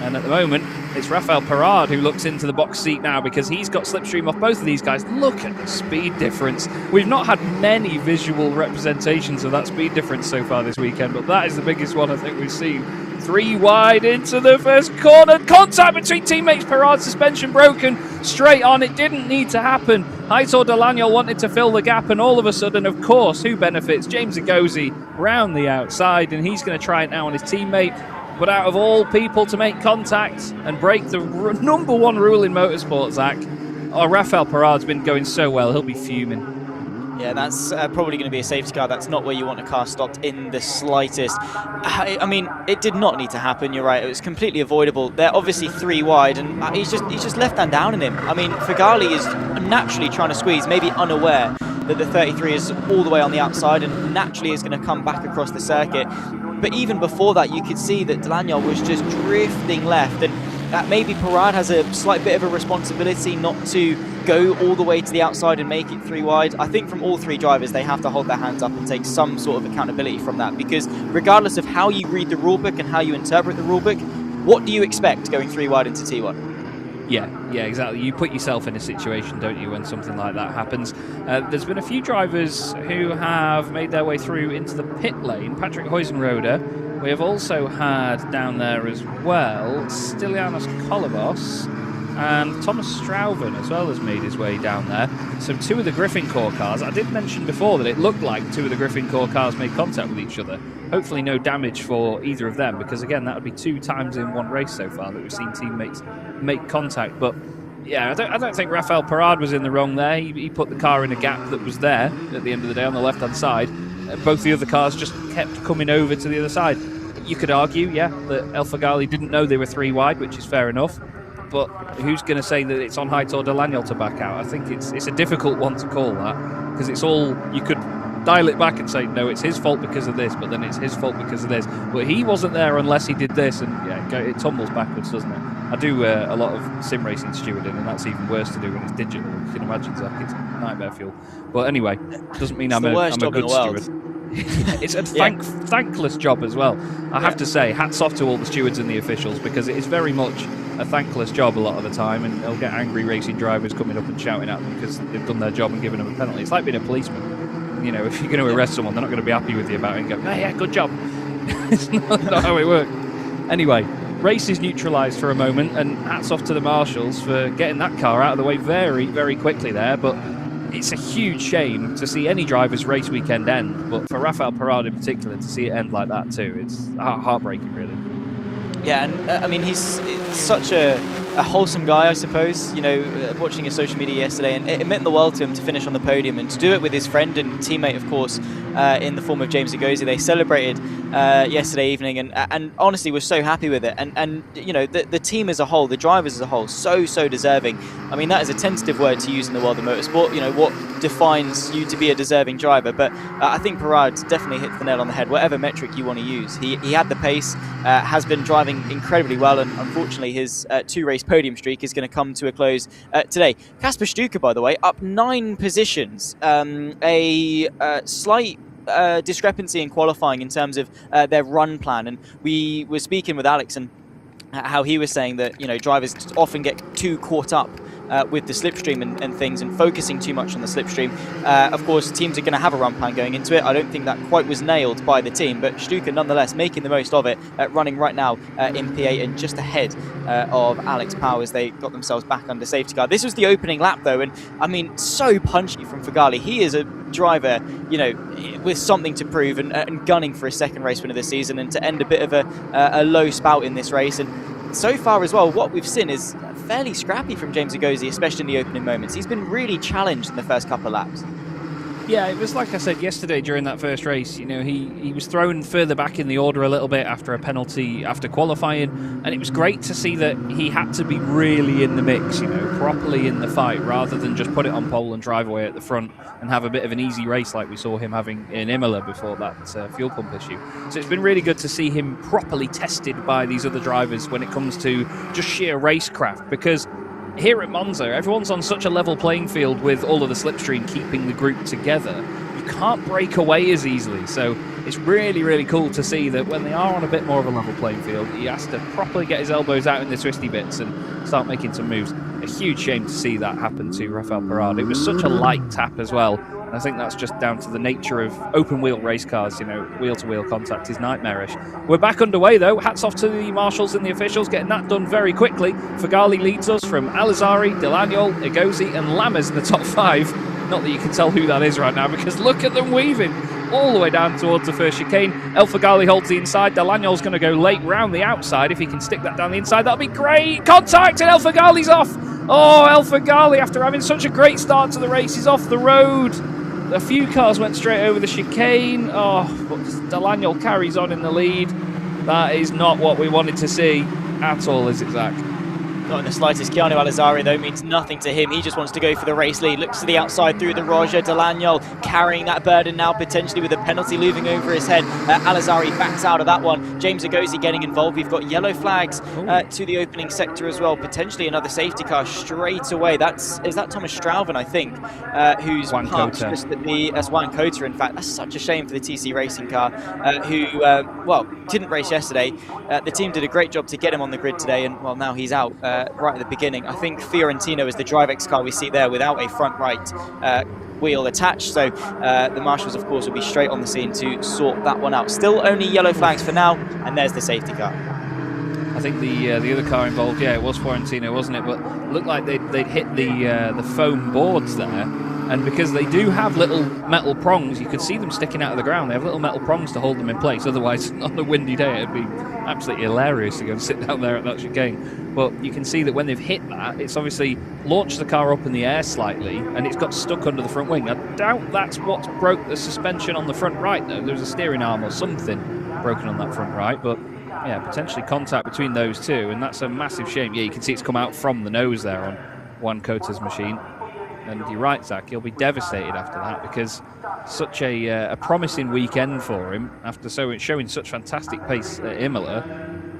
And at the moment, it's Rafael Parard who looks into the box seat now because he's got slipstream off both of these guys. Look at the speed difference. We've not had many visual representations of that speed difference so far this weekend, but that is the biggest one I think we've seen. 3 wide into the first corner. Contact between teammates. Parard suspension broken. Straight on. It didn't need to happen. Heitor Delagnol wanted to fill the gap, and all of a sudden, of course, who benefits? James Agozi round the outside, and he's going to try it now on his teammate. But out of all people to make contact and break the number one rule in motorsport, Zach, Rafael Parard's been going so well, he'll be fuming. Yeah, that's probably going to be a safety car. That's not where you want a car stopped in the slightest. I mean, it did not need to happen. You're right. It was completely avoidable. They're obviously 3 wide, and he's just left hand down in him. I mean, Fagali is naturally trying to squeeze, maybe unaware that the 33 is all the way on the outside and naturally is going to come back across the circuit. But even before that, you could see that Delagnol was just drifting left, and maybe Parard has a slight bit of a responsibility not to go all the way to the outside and make it 3 wide. I think from all 3 drivers, they have to hold their hands up and take some sort of accountability from that, because regardless of how you read the rulebook and how you interpret the rulebook, what do you expect going 3 wide into T1? Yeah, exactly. You put yourself in a situation, don't you, when something like that happens. There's been a few drivers who have made their way through into the pit lane. Patrick Huizenrode. We have also had down there as well Stylianos Kolobos, and Thomas Strauven as well has made his way down there. So 2 of the Griffin Core cars. I did mention before that it looked like 2 of the Griffin Core cars made contact with each other. Hopefully no damage for either of them, because again, that would be 2 times in one race so far that we've seen teammates make contact. But yeah, I don't think Rafael Parard was in the wrong there. He put the car in a gap that was there at the end of the day on the left-hand side. Both the other cars just kept coming over to the other side. You could argue, yeah, that El Fagali didn't know they were 3 wide, which is fair enough. But who's going to say that it's on Heitor Delagnol to back out? I think it's a difficult one to call that, because it's all, you could dial it back and say, no, it's his fault because of this, but then it's his fault because of this. But he wasn't there unless he did this, and yeah, it tumbles backwards, doesn't it? I do a lot of sim racing stewarding, and that's even worse to do when it's digital. You can imagine, Zach, it's nightmare fuel. But anyway, doesn't mean I'm a good steward. It's a thankless job as well. I have to say, hats off to all the stewards and the officials, because it is very much a thankless job a lot of the time, and they'll get angry racing drivers coming up and shouting at them because they've done their job and given them a penalty. It's like being a policeman. You know, if you're going to arrest someone, they're not going to be happy with you about it and go, oh, yeah, good job. It's not how it works. Anyway, race is neutralised for a moment, and hats off to the marshals for getting that car out of the way very, very quickly there. But it's a huge shame to see any driver's race weekend end, but for Rafael Parard in particular, to see it end like that too, it's heartbreaking, really. Yeah, and I mean, he's such a wholesome guy, I suppose. You know, watching his social media yesterday, and it meant the world to him to finish on the podium and to do it with his friend and teammate, of course, in the form of James Agozi. They celebrated yesterday evening, and honestly was so happy with it. And you know, the team as a whole, the drivers as a whole, so deserving. I mean, that is a tentative word to use in the world of motorsport. You know, what defines you to be a deserving driver? But I think Parard definitely hits the nail on the head. Whatever metric you want to use, he had the pace, has been driving incredibly well, and unfortunately his 2-race podium streak is going to come to a close today. Kasper Stuka, by the way, up 9 positions. A slight discrepancy in qualifying in terms of their run plan, and we were speaking with Alex and how he was saying that, you know, drivers often get too caught up with the slipstream and things, and focusing too much on the slipstream. Of course, teams are going to have a run plan going into it. I don't think that quite was nailed by the team, but Stuka nonetheless making the most of it, running right now in P8 and just ahead of Alex Powers. They got themselves back under safety car. This was the opening lap though, and I mean, so punchy from Fagali. He is a driver, you know, with something to prove, and gunning for a 2nd race win of the season, and to end a bit of a low spout in this race. And so far as well, what we've seen is fairly scrappy from James Agozi, especially in the opening moments. He's been really challenged in the first couple of laps. Yeah, it was like I said yesterday during that first race. You know, he was thrown further back in the order a little bit after a penalty after qualifying, and it was great to see that he had to be really in the mix, you know, properly in the fight, rather than just put it on pole and drive away at the front and have a bit of an easy race like we saw him having in Imola before that fuel pump issue. So it's been really good to see him properly tested by these other drivers when it comes to just sheer racecraft, because here at Monza, everyone's on such a level playing field with all of the slipstream keeping the group together. You can't break away as easily. So it's really, really cool to see that when they are on a bit more of a level playing field, he has to properly get his elbows out in the twisty bits and start making some moves. A huge shame to see that happen to Rafael Parrard. It was such a light tap as well. And I think that's just down to the nature of open wheel race cars. You know, wheel-to-wheel contact is nightmarish. We're back underway though. Hats off to the marshals and the officials getting that done very quickly. Fagali leads us from Alizari, Delagnol, Egozi and Lammers in the top 5. Not that you can tell who that is right now, because look at them weaving all the way down towards the first chicane. El Fagali holds the inside. Delagnol's going to go late round the outside. If he can stick that down the inside, that'll be great. Contact, and El Fagali's off. Oh, El Fagali, after having such a great start to the race, is off the road. A few cars went straight over the chicane. Oh, but Delagnol carries on in the lead. That is not what we wanted to see at all, is it, Zach? Not in the slightest. Keanu Alizari, though, means nothing to him. He just wants to go for the race lead. Looks to the outside through the Roger. Delagnol carrying that burden now, potentially with a penalty looming over his head. Alizari backs out of that one. James Egozi getting involved. We've got yellow flags to the opening sector as well. Potentially another safety car straight away. Is that Thomas Strauven, I think, who's parked just at the... That's Juan Cota, in fact. That's such a shame for the TC Racing car, who, well, didn't race yesterday. The team did a great job to get him on the grid today, and, well, now he's out. Right at the beginning. I think Fiorentino is the DriveX car we see there without a front right wheel attached, so the marshals of course will be straight on the scene to sort that one out. Still only yellow flags for now, and there's the safety car. I think the other car involved, yeah, it was Fiorentino, wasn't it? But it looked like they'd hit the foam boards there, and because they do have little metal prongs, you could see them sticking out of the ground. They have little metal prongs to hold them in place. Otherwise, on a windy day, it'd be absolutely hilarious to go and sit down there at that chicane. But you can see that when they've hit that, it's obviously launched the car up in the air slightly, and it's got stuck under the front wing. I doubt that's what broke the suspension on the front right, though. There was a steering arm or something broken on that front right, but yeah, potentially contact between those two, and that's a massive shame. Yeah, you can see it's come out from the nose there on Juan Cota's machine. And you're right, Zach, he'll be devastated after that, because such a promising weekend for him after showing such fantastic pace at Imola.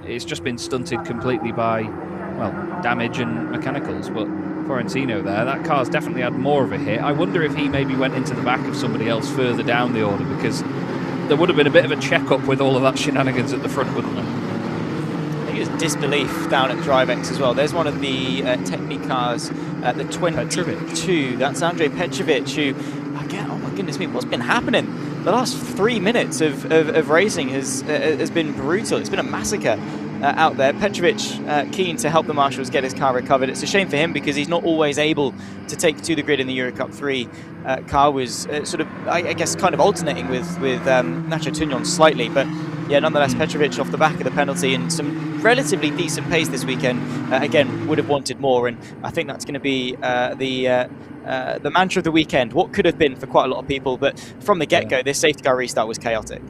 It's just been stunted completely by, well, damage and mechanicals. But Fiorentino there, that car's definitely had more of a hit. I wonder if he maybe went into the back of somebody else further down the order, because there would have been a bit of a check-up with all of that shenanigans at the front, wouldn't there? I think it's disbelief down at DriveX as well. There's one of the Technic cars at the 22. Petrovic. That's Andrei Petrovic, who, again, oh my goodness me, what's been happening? The last 3 minutes of racing has been brutal. It's been a massacre out there. Petrovic keen to help the marshals get his car recovered. It's a shame for him because he's not always able to take to the grid in the EuroCup-3. Car was sort of, I guess, kind of alternating with Nacho Tugnon slightly, but yeah, nonetheless, Petrovic off the back of the penalty and some relatively decent pace this weekend. Again, would have wanted more, and I think that's going to be the mantra of the weekend. What could have been for quite a lot of people, but from the get-go, this safety car restart was chaotic.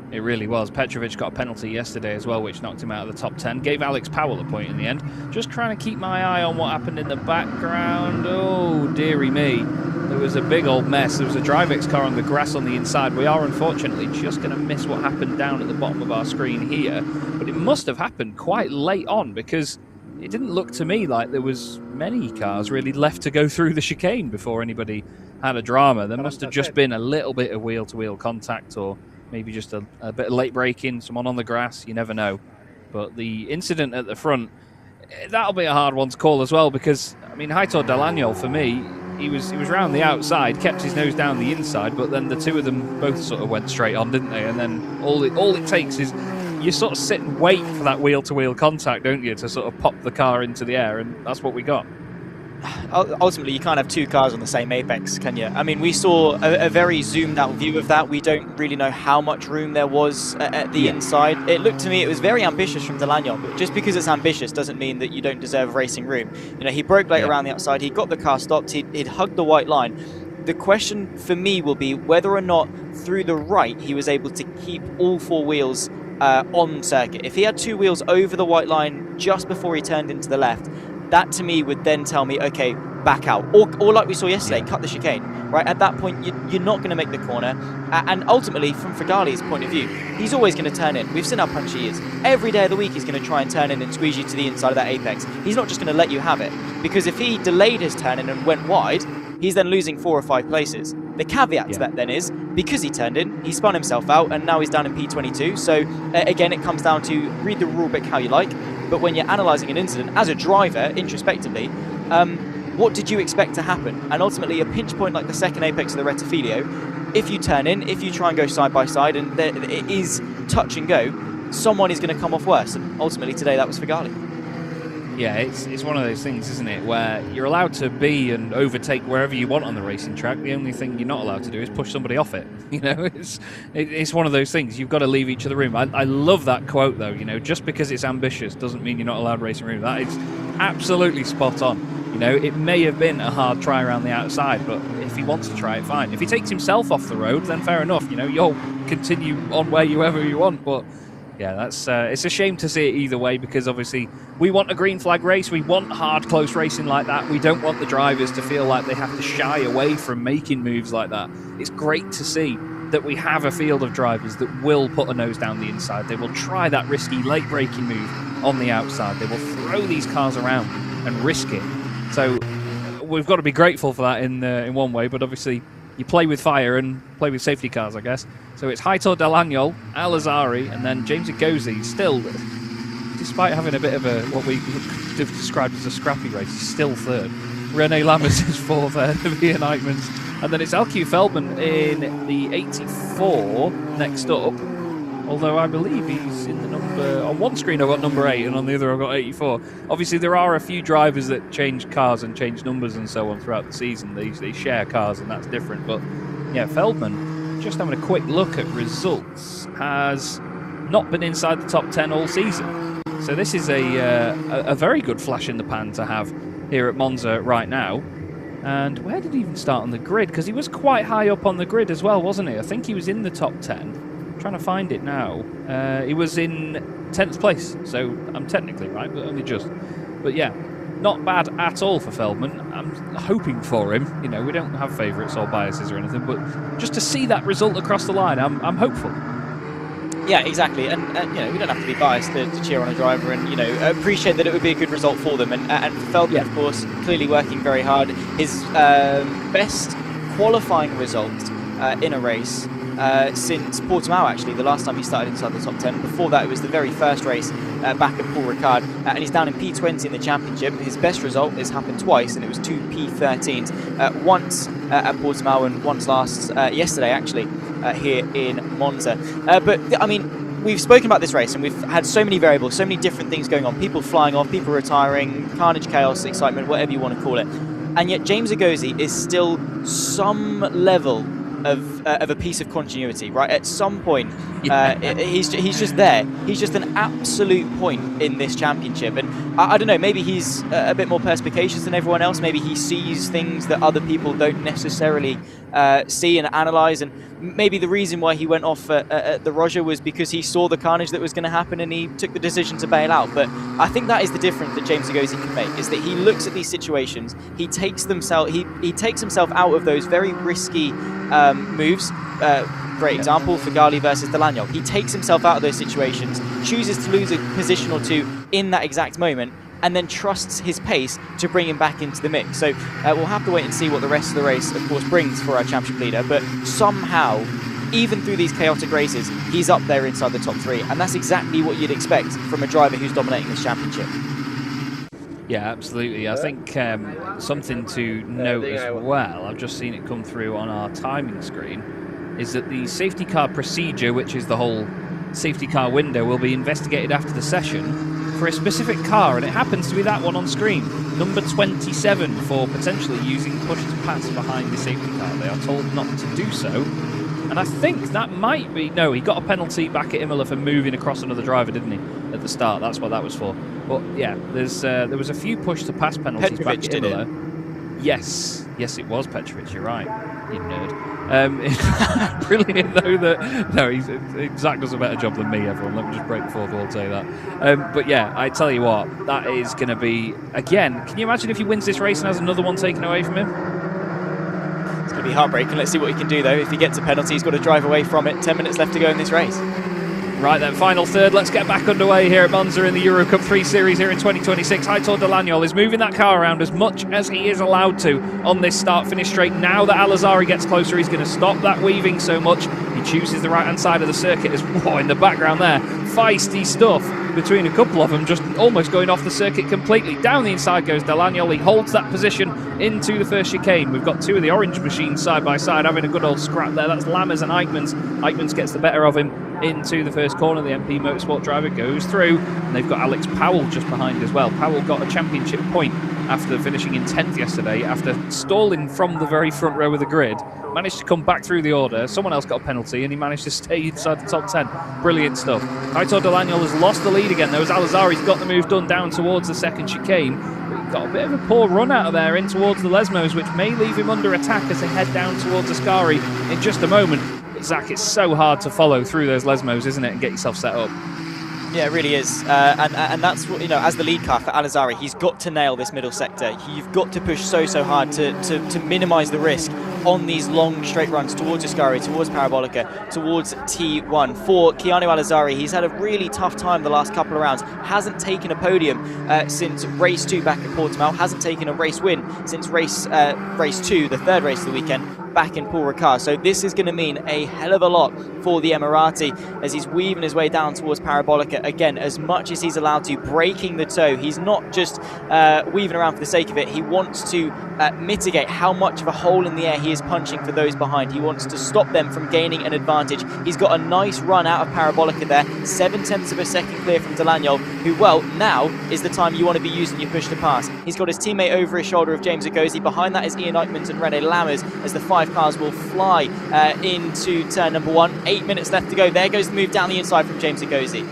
It really was. Petrovic got a penalty yesterday as well, which knocked him out of the top 10. Gave Alex Powell a point in the end. Just trying to keep my eye on what happened in the background. Oh, dearie me. There was a big old mess. There was a DriveX car on the grass on the inside. We are unfortunately just going to miss what happened down at the bottom of our screen here. But it must have happened quite late on, because it didn't look to me like there was many cars really left to go through the chicane before anybody had a drama. There must have just been a little bit of wheel-to-wheel contact, or maybe just a bit of late braking, someone on the grass, you never know. But the incident at the front, that'll be a hard one to call as well, because, I mean, Heitor Delagnol, for me, he was round the outside, kept his nose down the inside, but then the two of them both sort of went straight on, didn't they? And then all it takes is you sort of sit and wait for that wheel-to-wheel contact, don't you, to sort of pop the car into the air, and that's what we got. Ultimately, you can't have two cars on the same apex, can you? I mean, we saw a very zoomed out view of that. We don't really know how much room there was at the inside. It looked to me, it was very ambitious from Delagnol, but just because it's ambitious doesn't mean that you don't deserve racing room. You know, he broke late around the outside, he got the car stopped, he'd hugged the white line. the question for me will be whether or not through the right he was able to keep all 4 wheels on circuit. If he had 2 wheels over the white line just before he turned into the left, that to me would then tell me, okay, back out. Or like we saw yesterday, cut the chicane. Right, at that point, you're not going to make the corner. And ultimately, from Fregali's point of view, he's always going to turn in. We've seen how punchy he is. Every day of the week, he's going to try and turn in and squeeze you to the inside of that apex. He's not just going to let you have it. Because if he delayed his turn in and went wide, he's then losing 4 or 5 places. The caveat to that then is, because he turned in, he spun himself out, and now he's down in P22. So again, it comes down to read the rulebook how you like. But when you're analysing an incident, as a driver, introspectively, what did you expect to happen? And ultimately, a pinch point like the second apex of the Rettifilio, if you turn in, if you try and go side by side, and it is touch and go, someone is going to come off worse. And ultimately, today, that was Fregali. Yeah, it's one of those things, isn't it, where you're allowed to be and overtake wherever you want on the racing track. The only thing you're not allowed to do is push somebody off it. You know, it's one of those things. You've got to leave each other room. I love that quote, though. You know, just because it's ambitious doesn't mean you're not allowed racing room. That is absolutely spot on. You know, it may have been a hard try around the outside, but if he wants to try it, fine. If he takes himself off the road, then fair enough. You know, you'll continue on wherever you want, but yeah, that's it's a shame to see it either way, because obviously we want a green flag race. We want hard, close racing like that. We don't want the drivers to feel like they have to shy away from making moves like that. It's great to see that we have a field of drivers that will put a nose down the inside. They will try that risky late braking move on the outside. They will throw these cars around and risk it. So we've got to be grateful for that in one way, but obviously you play with fire and play with safety cars, I guess. So it's Heitor Delagnol, Al-Azari, and then James Igozi. Still, despite having a bit of a what we have described as a scrappy race, he's still third. René Lammers is fourth there, Ian Eichmanns. And then it's LQ Feldman in the 84 next up. Although I believe he's in the number... On one screen I've got number 8 and on the other I've got 84. Obviously there are a few drivers that change cars and change numbers and so on throughout the season. They share cars and that's different. But yeah, Feldman, just having a quick look at results, has not been inside the top 10 all season. So this is a very good flash in the pan to have here at Monza right now. And where did he even start on the grid? Because he was quite high up on the grid as well, wasn't he? I think he was in the top 10. Trying to find it now. He was in 10th place, so I'm technically right, but only just. But yeah, not bad at all for Feldman. I'm hoping for him. You know, we don't have favourites or biases or anything, but just to see that result across the line, I'm hopeful. Yeah, exactly. And you know, we don't have to be biased to cheer on a driver, and you know, appreciate that it would be a good result for them. And Feldman, of course, clearly working very hard. His best qualifying result in a race since Portimao, actually, the last time he started inside the top 10. Before that, it was the very first race back at Paul Ricard, and he's down in P20 in the championship. His best result has happened twice, and it was 2 P13s, once at Portimao and once yesterday, actually, here in Monza. But, I mean, we've spoken about this race, and we've had so many variables, so many different things going on. People flying off, people retiring, carnage, chaos, excitement, whatever you want to call it. And yet James Igozi is still some level of a piece of continuity, right? At some point, he's just there. He's just an absolute point in this championship. And I don't know, maybe he's a bit more perspicacious than everyone else. Maybe he sees things that other people don't necessarily see and analyse. And maybe the reason why he went off at the Roger was because he saw the carnage that was going to happen and he took the decision to bail out. But I think that is the difference that James Igozi can make, is that he looks at these situations, he takes himself out of those very risky moves. Great example, Fregali versus Delagnol. He takes himself out of those situations, chooses to lose a position or two in that exact moment, and then trusts his pace to bring him back into the mix. So we'll have to wait and see what the rest of the race, of course, brings for our championship leader. But somehow, even through these chaotic races, he's up there inside the top 3. And that's exactly what you'd expect from a driver who's dominating this championship. Yeah, absolutely. I think something to note as well, I've just seen it come through on our timing screen, is that the safety car procedure, which is the whole safety car window, will be investigated after the session for a specific car, and it happens to be that one on screen, number 27, for potentially using push to pass behind the safety car. They are told not to do so, and I think that might be... No, he got a penalty back at Imola for moving across another driver, didn't he, at the start? That's what that was for. But yeah, there was a few push to pass penalties back at Imola. Yes, it was Petrovic. You're right, you nerd. Brilliant though that Zach does a better job than me. Everyone, let me just break the fourth wall and say that. But yeah, I tell you what, that is going to be again. Can you imagine if he wins this race and has another one taken away from him? It's going to be heartbreaking. Let's see what he can do though. If he gets a penalty, he's got to drive away from it. 10 minutes left to go in this race. Right then, final third. Let's get back underway here at Monza in the EuroCup-3 series here in 2026. Aitor Delagnol is moving that car around as much as he is allowed to on this start-finish straight. Now that Al-Azhari gets closer, he's going to stop that weaving so much. He chooses the right-hand side of the circuit as well. In the background there, feisty stuff between a couple of them, just almost going off the circuit completely. Down the inside goes Delagnol. He holds that position into the first chicane. We've got two of the orange machines side by side having a good old scrap there. That's Lammers and Eichmanns. Eichmanns gets the better of him into the first corner. The MP Motorsport driver goes through, and they've got Alex Powell just behind as well. Powell got a championship point after finishing in 10th yesterday, after stalling from the very front row of the grid. Managed to come back through the order. Someone else got a penalty, and he managed to stay inside the top 10. Brilliant stuff. Aitor Delagnol has lost the lead again, though, as Al-Azhari's got the move done down towards the second chicane. But he got a bit of a poor run out of there in towards the Lesmos, which may leave him under attack as they head down towards Ascari in just a moment. But Zach, it's so hard to follow through those Lesmos, isn't it, and get yourself set up. Yeah, it really is, and that's what, you know, as the lead car for Al-Azhari, he's got to nail this middle sector. You've got to push so hard to minimise the risk on these long straight runs towards Ascari, towards Parabolica, towards T1. For Keanu Al-Azhari, he's had a really tough time the last couple of rounds. Hasn't taken a podium since race 2 back at Portimao. Hasn't taken a race win since race 2, the third race of the weekend, back in Paul Ricard. So this is going to mean a hell of a lot for the Emirati as he's weaving his way down towards Parabolica. Again, as much as he's allowed to, breaking the toe. He's not just weaving around for the sake of it. He wants to mitigate how much of a hole in the air he is punching for those behind. He wants to stop them from gaining an advantage. He's got a nice run out of Parabolica there. 0.7 of a second clear from Delagnol, who, well, now is the time you want to be using your push to pass. He's got his teammate over his shoulder of James Agosi. Behind that is Ian Eichmanns and Rene Lammers as the 5 cars will fly into turn number 1. 8 minutes left to go. There goes the move down the inside from James Agosi.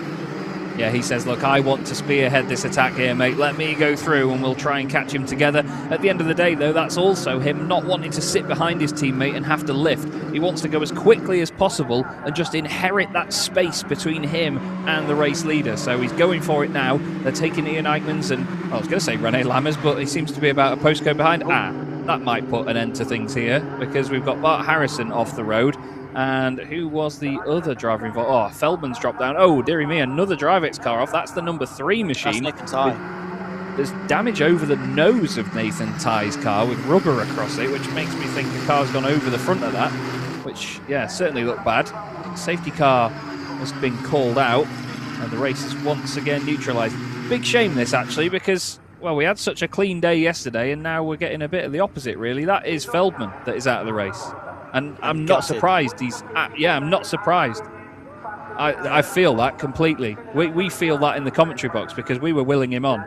Yeah, he says, look, I want to spearhead this attack here, mate. Let me go through and we'll try and catch him together. At the end of the day, though, that's also him not wanting to sit behind his teammate and have to lift. He wants to go as quickly as possible and just inherit that space between him and the race leader. So he's going for it now. They're taking Ian Eichmanns and, I was going to say Rene Lammers, but he seems to be about a postcode behind. That might put an end to things here because we've got Bart Harrison off the road. And who was the other driver involved? Oh, Feldman's dropped down. Oh, dearie me, another Drivex car off. That's the number 3 machine. That's Nathan Tye. There's damage over the nose of Nathan Tye's car with rubber across it, which makes me think the car's gone over the front of that, which, yeah, certainly looked bad. Safety car has been called out, and the race is once again neutralised. Big shame this, actually, because, well, we had such a clean day yesterday, and now we're getting a bit of the opposite, really. That is Feldman that is out of the race. And I'm not surprised. I'm not surprised. I feel that completely. We feel that in the commentary box because we were willing him on.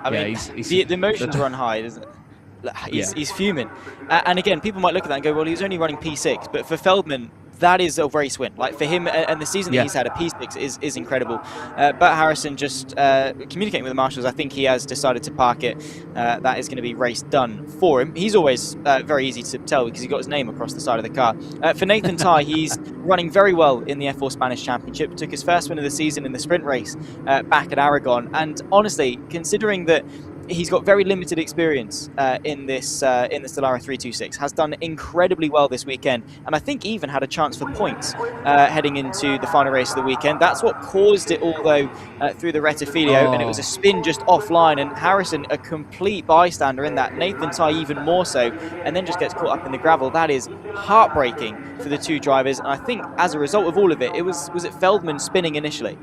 I mean, the emotions run high, isn't it? He's fuming. And again, people might look at that and go, well, he was only running P6. But for Feldman, that is a race win. Like, for him, and the season that he's had, a P6 is incredible. Bert Harrison just communicating with the marshals, I think he has decided to park it. That is going to be race done for him. He's always very easy to tell because he got his name across the side of the car. For Nathan Tye, he's running very well in the F4 Spanish Championship. Took his first win of the season in the sprint race back at Aragon. And honestly, considering that he's got very limited experience in the Stellara 326. Has done incredibly well this weekend, and I think even had a chance for points heading into the final race of the weekend. That's what caused it all, though, through the Rettifilio, and it was a spin just offline, and Harrison, a complete bystander in that. Nathan Tye even more so, and then just gets caught up in the gravel. That is heartbreaking for the two drivers, and I think as a result of all of it, was it Feldman spinning initially?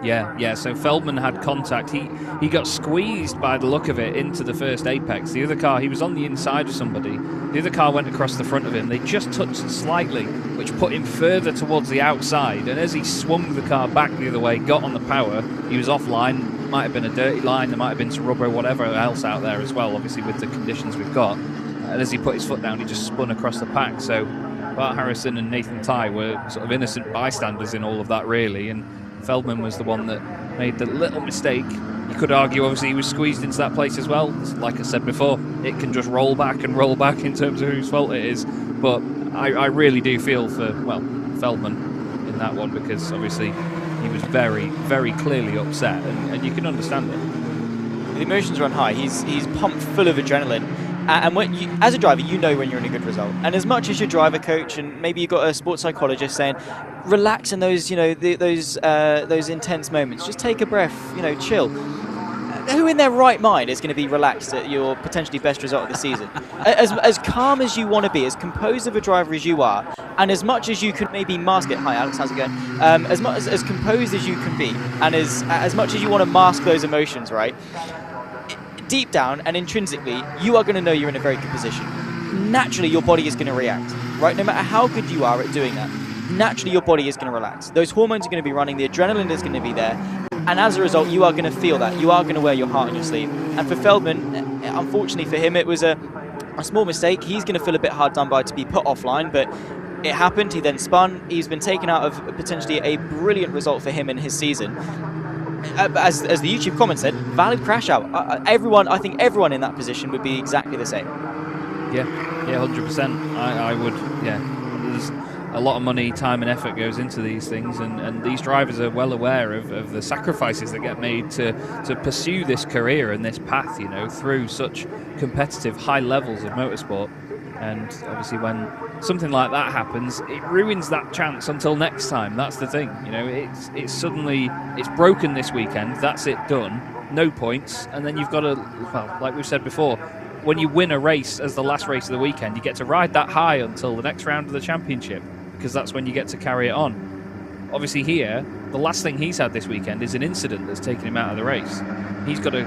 Yeah, so Feldman had contact. He got squeezed by the look of it into the first apex. The other car, he was on the inside of somebody. The other car went across the front of him. They just touched slightly, which put him further towards the outside. And as he swung the car back the other way, got on the power, he was offline. Might have been a dirty line. There might have been some rubber, whatever else out there as well, obviously with the conditions we've got. And as he put his foot down, he just spun across the pack. So Bart Harrison and Nathan Tye were sort of innocent bystanders in all of that, really. And Feldman was the one that made the little mistake. You could argue, obviously, he was squeezed into that place as well. Like I said before, it can just roll back and roll back in terms of whose fault it is. But I really do feel for, well, Feldman in that one, because obviously he was very, very clearly upset, and you can understand it. The emotions run high. He's pumped full of adrenaline. And when as a driver, you know when you're in a good result. And as much as your driver coach and maybe you've got a sports psychologist saying, relax in those, those intense moments. Just take a breath, chill. Who in their right mind is going to be relaxed at your potentially best result of the season? As calm as you want to be, as composed of a driver as you are, and as much as you can maybe mask it. Hi, Alex, how's it going? As composed as you can be, and as much as you want to mask those emotions, right? Deep down and intrinsically, you are going to know you're in a very good position. Naturally, your body is going to react, right? No matter how good you are at doing that, naturally your body is going to relax. Those hormones are going to be running, the adrenaline is going to be there, and as a result, you are going to feel that. You are going to wear your heart on your sleeve. And for Feldman, unfortunately for him, it was a small mistake. He's going to feel a bit hard done by to be put offline, but it happened. He then spun. He's been taken out of potentially a brilliant result for him in his season. As the YouTube comment said, valid crash out. I think everyone in that position would be exactly the same. Yeah, 100%. I would, yeah. There's a lot of money, time and effort goes into these things, and these drivers are well aware of the sacrifices that get made to pursue this career and this path, through such competitive high levels of motorsport. And obviously when something like that happens, it ruins that chance until next time. That's the thing, it's suddenly, it's broken this weekend, that's it, done, no points, and then you've got to, well, like we've said before, when you win a race as the last race of the weekend, you get to ride that high until the next round of the championship, because that's when you get to carry it on. Obviously here, the last thing he's had this weekend is an incident that's taken him out of the race. He's got to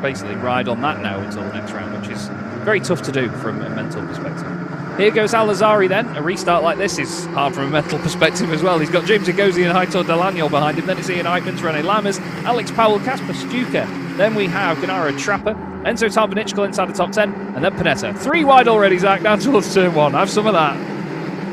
basically ride on that now until the next round, which is very tough to do from a mental perspective. Here goes Al-Azhari then. A restart like this is hard from a mental perspective as well. He's got James Agozi and Heitor Delagnol behind him. Then it's Ian Eichmanns, Rene Lammers, Alex Powell, Kasper Stuka. Then we have Gennaro Trapper, Enzo Tarbanichkel inside the top 10, and then Panetta. 3 wide already, Zach, down towards turn 1. Have some of that.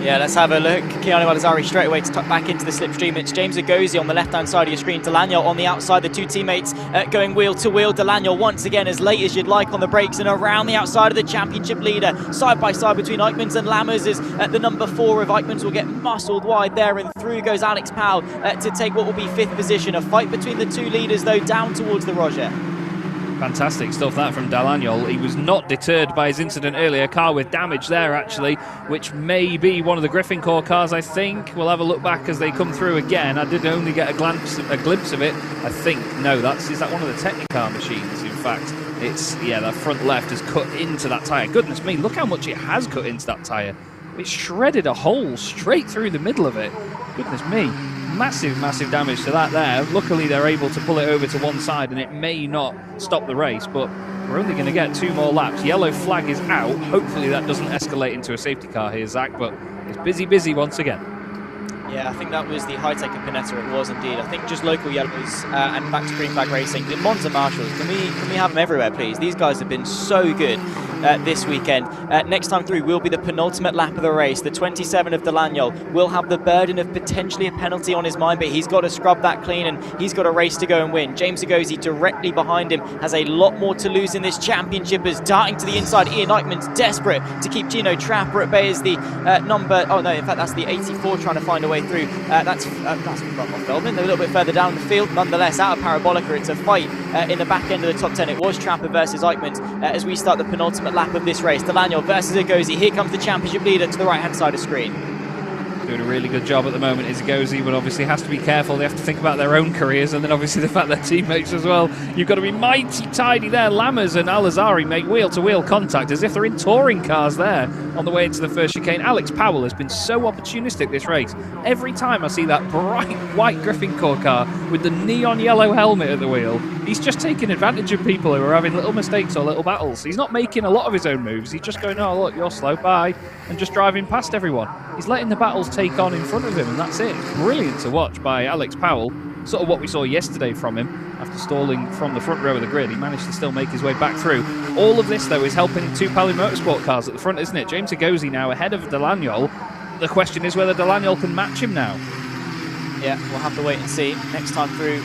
Yeah, let's have a look. Keanu Al-Azhari straight away to tuck back into the slipstream. It's James Agozi on the left-hand side of your screen. Delagnol on the outside. The two teammates going wheel to wheel. Delagnol once again as late as you'd like on the brakes and around the outside of the championship leader. Side by side between Eichmanns and Lammers as the number 4 of Eichmanns will get muscled wide there, and through goes Alex Powell to take what will be 5th position. A fight between the two leaders though down towards the Roger. Fantastic stuff that from Delagnol. He was not deterred by his incident earlier. Car with damage there actually, which may be one of the Griffincorp cars, I think. We'll have a look back as they come through again. I did only get a glimpse of it. I think, no, is that one of the Technicar machines, in fact. It's, yeah, that front left has cut into that tyre. Goodness me, look how much it has cut into that tyre. It shredded a hole straight through the middle of it. Goodness me. Massive damage to that there. Luckily they're able to pull it over to one side and it may not stop the race, but we're only going to get 2 more laps. Yellow flag is out. Hopefully that doesn't escalate into a safety car here, Zach, but it's busy once again. Yeah, I think that was the high-tech of Panetta, it was indeed. I think just local yellows and back to green flag racing. The Monza Marshals, can we have them everywhere, please? These guys have been so good this weekend. Next time through will be the penultimate lap of the race. The 27 of Delagnol will have the burden of potentially a penalty on his mind, but he's got to scrub that clean and he's got a race to go and win. James Agozi directly behind him has a lot more to lose in this championship as darting to the inside. Ian Eichmanns desperate to keep Gino Trapper at bay as the number, oh no, in fact that's the 84 trying to find a way through. That's from Feldman. They're a little bit further down the field. Nonetheless, out of Parabolica, it's a fight in the back end of the top 10. It was Trapper versus Eichmanns as we start the penultimate lap of this race. Delagnol versus Agozi. Here comes the championship leader to the right-hand side of the screen. Doing a really good job at the moment is Agozi, but obviously has to be careful. They have to think about their own careers and then obviously the fact their teammates as well. You've got to be mighty tidy there. Lammers and Al-Azhari make wheel-to-wheel contact as if they're in touring cars there on the way into the first chicane. Alex Powell has been so opportunistic this race. Every time I see that bright white Griffincorp car with the neon yellow helmet at the wheel, he's just taking advantage of people who are having little mistakes or little battles. He's not making a lot of his own moves. He's just going, oh look, you're slow, bye, and just driving past everyone. He's letting the battles take on in front of him, and that's it. It's brilliant to watch by Alex Powell. Sort of what we saw yesterday from him after stalling from the front row of the grid. He managed to still make his way back through. All of this, though, is helping 2 Pally Motorsport cars at the front, isn't it? James Agozi now ahead of Delagnol. The question is whether Delagnol can match him now. Yeah, we'll have to wait and see. Next time through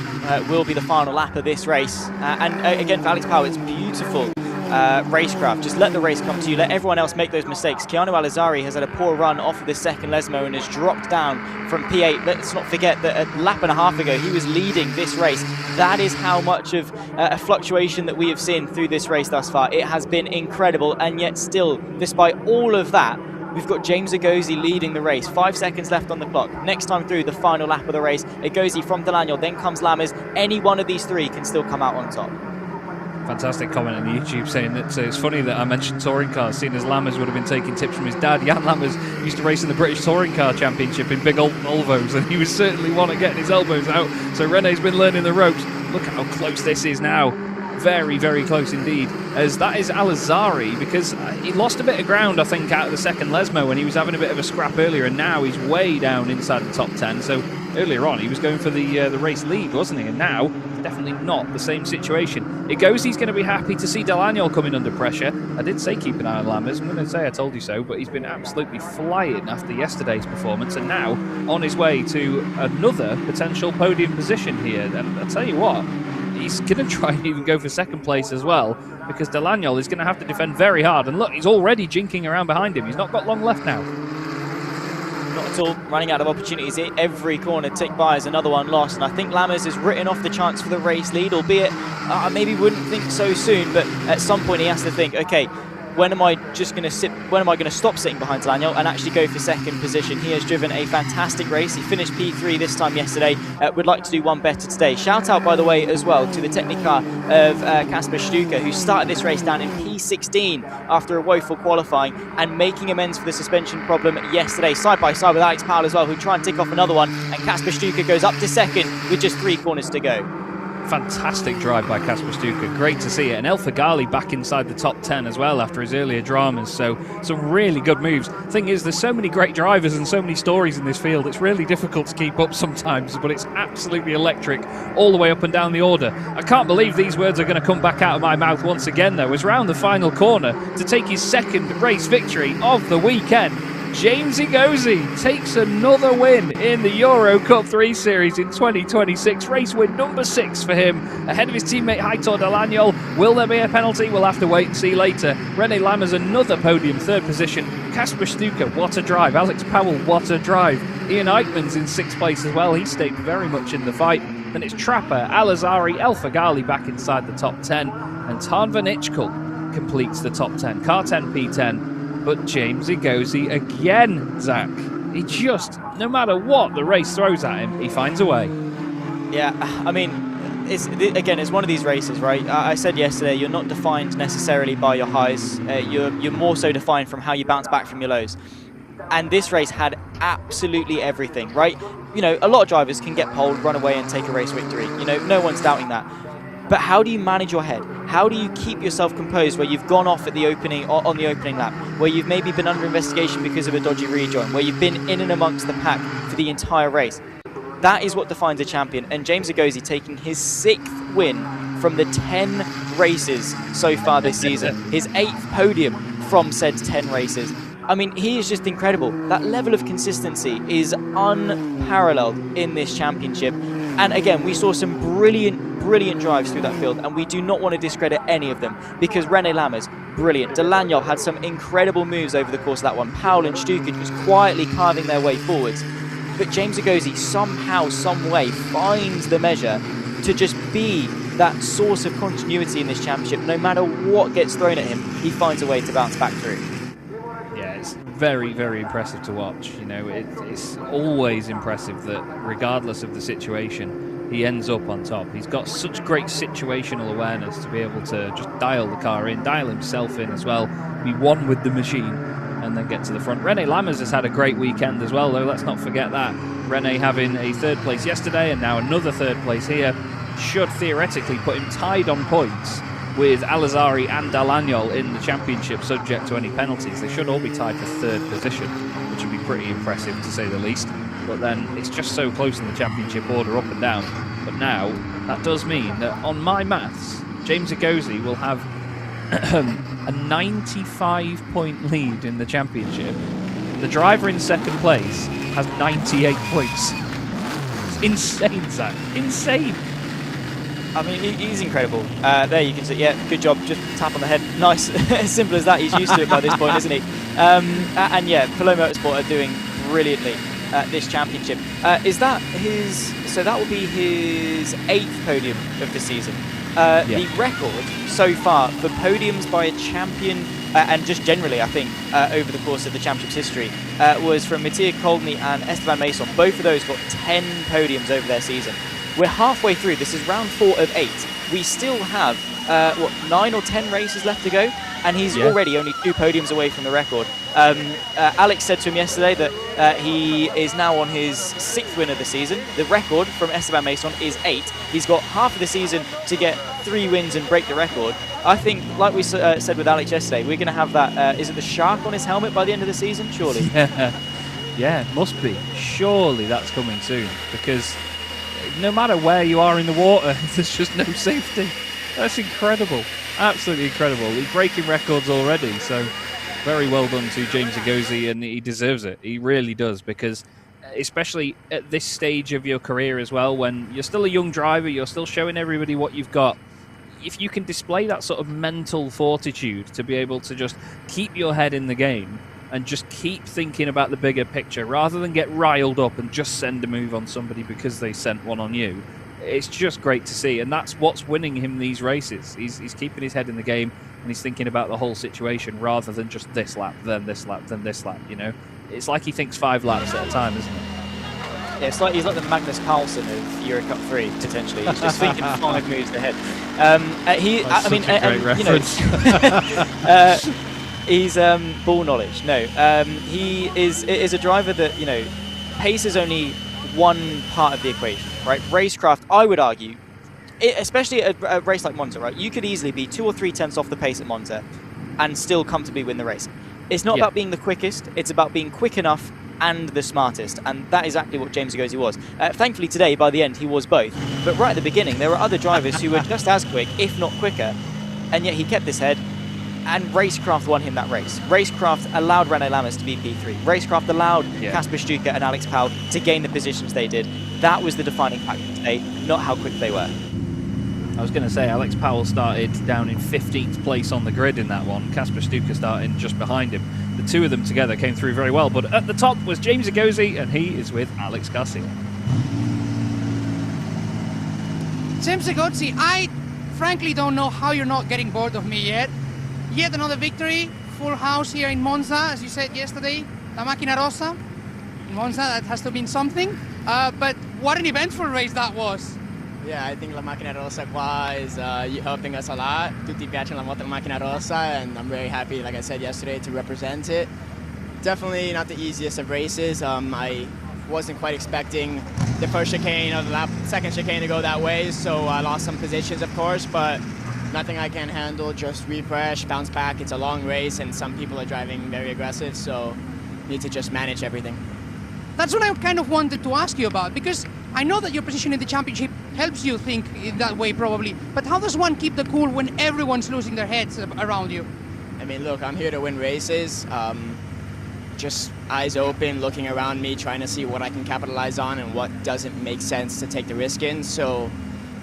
will be the final lap of this race. Again, for Alex Powell, it's beautiful racecraft. Just let the race come to you. Let everyone else make those mistakes. Keanu Alizari has had a poor run off of this second Lesmo and has dropped down from P8. Let's not forget that a lap and a half ago, he was leading this race. That is how much of a fluctuation that we have seen through this race thus far. It has been incredible, and yet still, despite all of that, we've got James Agozi leading the race. 5 seconds left on the clock. Next time through, the final lap of the race. Agozi from Daniel, then comes Lammers. Any one of these three can still come out on top. Fantastic comment on YouTube saying that it's funny that I mentioned touring cars, seeing as Lammers would have been taking tips from his dad. Jan Lammers used to race in the British Touring Car Championship in big old Volvos, and he was certainly one at getting his elbows out. So René's been learning the ropes. Look how close this is now. Very, very close indeed, as that is Alizari, because he lost a bit of ground, I think, out of the second Lesmo when he was having a bit of a scrap earlier, and now he's way down inside the top 10. So earlier on, he was going for the race lead, wasn't he? And now, definitely not the same situation. He's going to be happy to see Daniel coming under pressure. I did say keep an eye on Lammers. I'm going to say I told you so, but he's been absolutely flying after yesterday's performance, and now on his way to another potential podium position here. And I'll tell you what, he's going to try and even go for second place as well, because Daniel is going to have to defend very hard. And look, he's already jinking around behind him. He's not got long left now. Not at all running out of opportunities. Every corner ticked by is another one lost, and I think Lammers has written off the chance for the race lead, albeit I maybe wouldn't think so soon, but at some point he has to think, okay, when am I going to stop sitting behind Daniel and actually go for second position? He has driven a fantastic race. He finished P3 this time yesterday. Would like to do one better today. Shout out, by the way, as well to the Technicar of Kasper Stuka, who started this race down in P16 after a woeful qualifying and making amends for the suspension problem yesterday. Side by side with Alex Powell as well, who try and tick off another one. And Kasper Stuka goes up to second with just 3 corners to go. Fantastic drive by Kasper Stuka. Great to see it. And El Fagali back inside the top 10 as well after his earlier dramas. So some really good moves. Thing is, there's so many great drivers and so many stories in this field. It's really difficult to keep up sometimes, but it's absolutely electric all the way up and down the order. I can't believe these words are going to come back out of my mouth once again, though, as round the final corner to take his second race victory of the weekend, James Agozi takes another win in the EUROCUP-3 series in 2026. Race win number 6 for him, ahead of his teammate Heitor Daniel. Will there be a penalty? We'll have to wait and see later. René Lammers, another podium, 3rd position. Kasper Stuka, what a drive. Alex Powell, what a drive. Ian Eichmann's in 6th place as well. He stayed very much in the fight. Then it's Trapper, Alizari, El Fagali back inside the top 10. And Tan van Ichkel completes the top 10. Car 10, P10. But James Agozi again, Zach. He just, no matter what the race throws at him, he finds a way. Yeah, I mean, it's one of these races, right? I said yesterday, you're not defined necessarily by your highs. You're more so defined from how you bounce back from your lows. And this race had absolutely everything, right? You know, a lot of drivers can get poled, run away and take a race victory. You know, no one's doubting that. But how do you manage your head? How do you keep yourself composed where you've gone off at the opening or on the opening lap, where you've maybe been under investigation because of a dodgy rejoin, where you've been in and amongst the pack for the entire race? That is what defines a champion. And James Agozi taking his 6th win from the 10 races so far this season, his 8th podium from said 10 races. I mean, he is just incredible. That level of consistency is unparalleled in this championship. And again, we saw some brilliant drives through that field, and we do not want to discredit any of them, because René Lammers, brilliant. Daniel had some incredible moves over the course of that one. Powell and Stuka just quietly carving their way forwards. But James Agozi somehow, some way finds the measure to just be that source of continuity in this championship. No matter what gets thrown at him, he finds a way to bounce back through. Yeah, it's very, very impressive to watch. You know, it's always impressive that regardless of the situation, he ends up on top. He's got such great situational awareness to be able to just dial the car in, dial himself in as well, be one with the machine, and then get to the front. René Lammers has had a great weekend as well, though. Let's not forget that. René having a 3rd place yesterday and now another 3rd place here should theoretically put him tied on points with Alizari and Daniel in the championship, subject to any penalties. They should all be tied for 3rd position, which would be pretty impressive to say the least. But then it's just so close in the championship order, up and down. But now, that does mean that on my maths, James Agozi will have a 95-point lead in the championship. The driver in 2nd place has 98 points. It's insane, Zach. Insane. I mean, he's incredible. There you can see, yeah, good job. Just tap on the head. Nice. As simple as that. He's used to it by this point, isn't he? And yeah, Pillow Motorsport are doing brilliantly at this championship. Is that his... So that will be his 8th podium of the season. The record so far for podiums by a champion, and just generally, I think, over the course of the championship's history, was from Mattia Colgny and Esteban Mason. Both of those got 10 podiums over their season. We're halfway through. This is round 4 of 8. We still have, 9 or 10 races left to go, and he's already only 2 podiums away from the record. Alex said to him yesterday that he is now on his 6th win of the season. The record from Esteban Mason is 8. He's got half of the season to get 3 wins and break the record. I think, like we said with Alex yesterday, we're going to have that, is it the shark on his helmet by the end of the season? Surely. Yeah, must be. Surely that's coming soon, because no matter where you are in the water, there's just no safety. That's incredible. Absolutely incredible. He's breaking records already, so very well done to James Agosi, and he deserves it. He really does, because especially at this stage of your career as well, when you're still a young driver, you're still showing everybody what you've got. If you can display that sort of mental fortitude to be able to just keep your head in the game and just keep thinking about the bigger picture rather than get riled up and just send a move on somebody because they sent one on you, it's just great to see. And that's what's winning him these races. He's keeping his head in the game, and he's thinking about the whole situation rather than just this lap, then this lap, then this lap, you know? It's like he thinks 5 laps at a time, isn't it? Yeah, it's like he's like the Magnus Carlsen of EUROCUP-3, potentially. He's just thinking 5 moves ahead. He's ball knowledge. No, he is a driver that, you know, pace is only one part of the equation, right? Racecraft, I would argue, especially at a race like Monza, right? You could easily be 2 or 3 tenths off the pace at Monza and still comfortably win the race. It's not about being the quickest, it's about being quick enough and the smartest, and that is exactly what James Agosi was. Thankfully today, by the end, he was both. But right at the beginning, there were other drivers who were just as quick, if not quicker, and yet he kept his head, and Racecraft won him that race. Racecraft allowed René Lammers to be P3. Racecraft allowed Kasper Stuka and Alex Powell to gain the positions they did. That was the defining factor today, not how quick they were. I was going to say, Alex Powell started down in 15th place on the grid in that one. Kasper Stuka starting just behind him. The two of them together came through very well, but at the top was James Agosi, and he is with Alex Garcia. James Agosi, I frankly don't know how you're not getting bored of me yet. Yet another victory, full house here in Monza, as you said yesterday. La Macchina Rossa in Monza, that has to mean something. But what an eventful race that was. Yeah, I think La Macchina Rossa qua is helping us a lot. Tutti piacciono la moto La Macchina Rossa, and I'm very happy, like I said yesterday, to represent it. Definitely not the easiest of races. I wasn't quite expecting the first chicane or the second chicane to go that way, so I lost some positions, of course, but nothing I can't handle. Just refresh, bounce back. It's a long race, and some people are driving very aggressive, so need to just manage everything. That's what I kind of wanted to ask you about, because I know that your position in the championship helps you think in that way probably, but how does one keep the cool when everyone's losing their heads around you? I mean, look, I'm here to win races. Just eyes open, looking around me, trying to see what I can capitalize on and what doesn't make sense to take the risk in. So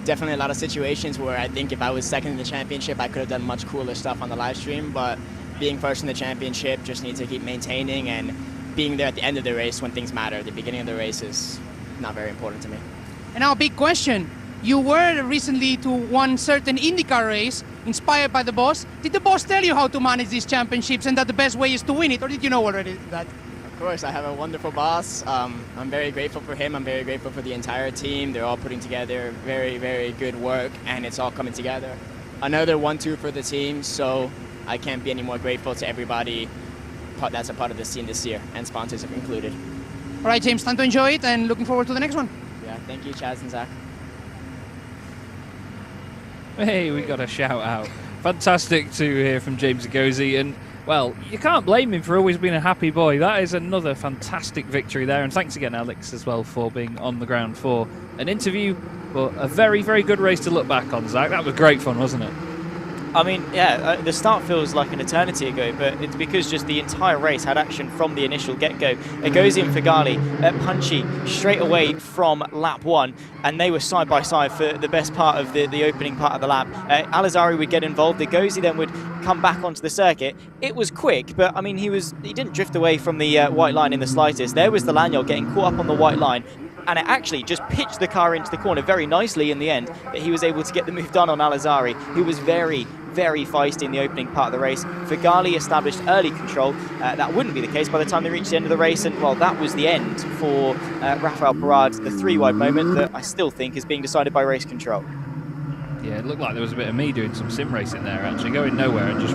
definitely a lot of situations where I think if I was second in the championship, I could have done much cooler stuff on the live stream, but being first in the championship, just need to keep maintaining and being there at the end of the race when things matter. The beginning of the race is not very important to me. And now a big question. You were recently to one certain IndyCar race inspired by the boss. Did the boss tell you how to manage these championships and that the best way is to win it, or did you know already that? Of course, I have a wonderful boss. I'm very grateful for him. I'm very grateful for the entire team. They're all putting together very, very good work, and it's all coming together. Another 1-2 for the team, so I can't be any more grateful to everybody that's a part of this team this year, and sponsors have included. All right, James, time to enjoy it, and looking forward to the next one. Yeah, thank you, Chaz and Zach. Hey, we got a shout out. Fantastic to hear from James Agosi, and well, you can't blame him for always being a happy boy. That is another fantastic victory there, and thanks again, Alex, as well, for being on the ground for an interview, but a very, very good race to look back on, Zach. That was great fun, wasn't it? I mean, yeah, the start feels like an eternity ago, but it's because just the entire race had action from the initial get-go. Egozi and Figali punchy straight away from lap 1, and they were side by side for the best part of the opening part of the lap. Alizari would get involved. Egozi then would come back onto the circuit. It was quick, but I mean, he didn't drift away from the white line in the slightest. There was the Lanyol getting caught up on the white line, and it actually just pitched the car into the corner very nicely in the end, that he was able to get the move done on Alizari, who was very, very feisty in the opening part of the race. Figali established early control. That wouldn't be the case by the time they reached the end of the race, and well, that was the end for Rafael Parade, the 3-wide moment that I still think is being decided by race control. Yeah, it looked like there was a bit of me doing some sim racing there, actually, going nowhere and just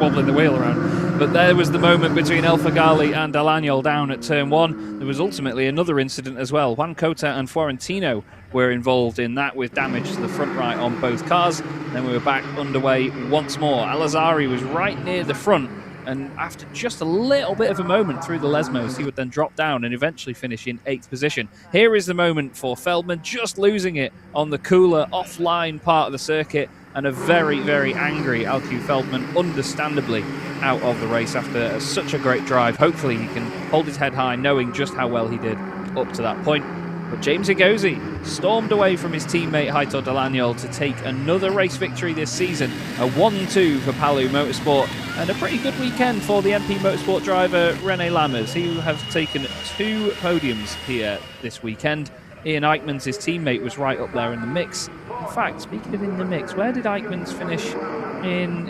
wobbling the wheel around. But there was the moment between El Figali and Alanyol down at turn 1. There was ultimately another incident as well. Juan Cota and Florentino were involved in that, with damage to the front right on both cars. Then we were back underway once more. Alizari was right near the front, and after just a little bit of a moment through the Lesmos, he would then drop down and eventually finish in 8th position. Here is the moment for Feldman, just losing it on the cooler offline part of the circuit, and a very, very angry Alcu Feldman, understandably out of the race after such a great drive. Hopefully he can hold his head high, knowing just how well he did up to that point. But James Egozi stormed away from his teammate Heitor Delanyol to take another race victory this season. A 1-2 for Palu Motorsport, and a pretty good weekend for the MP Motorsport driver René Lammers, who has taken 2 podiums here this weekend. Ian Eichmans, his teammate, was right up there in the mix. In fact, speaking of in the mix, where did Eichmans finish?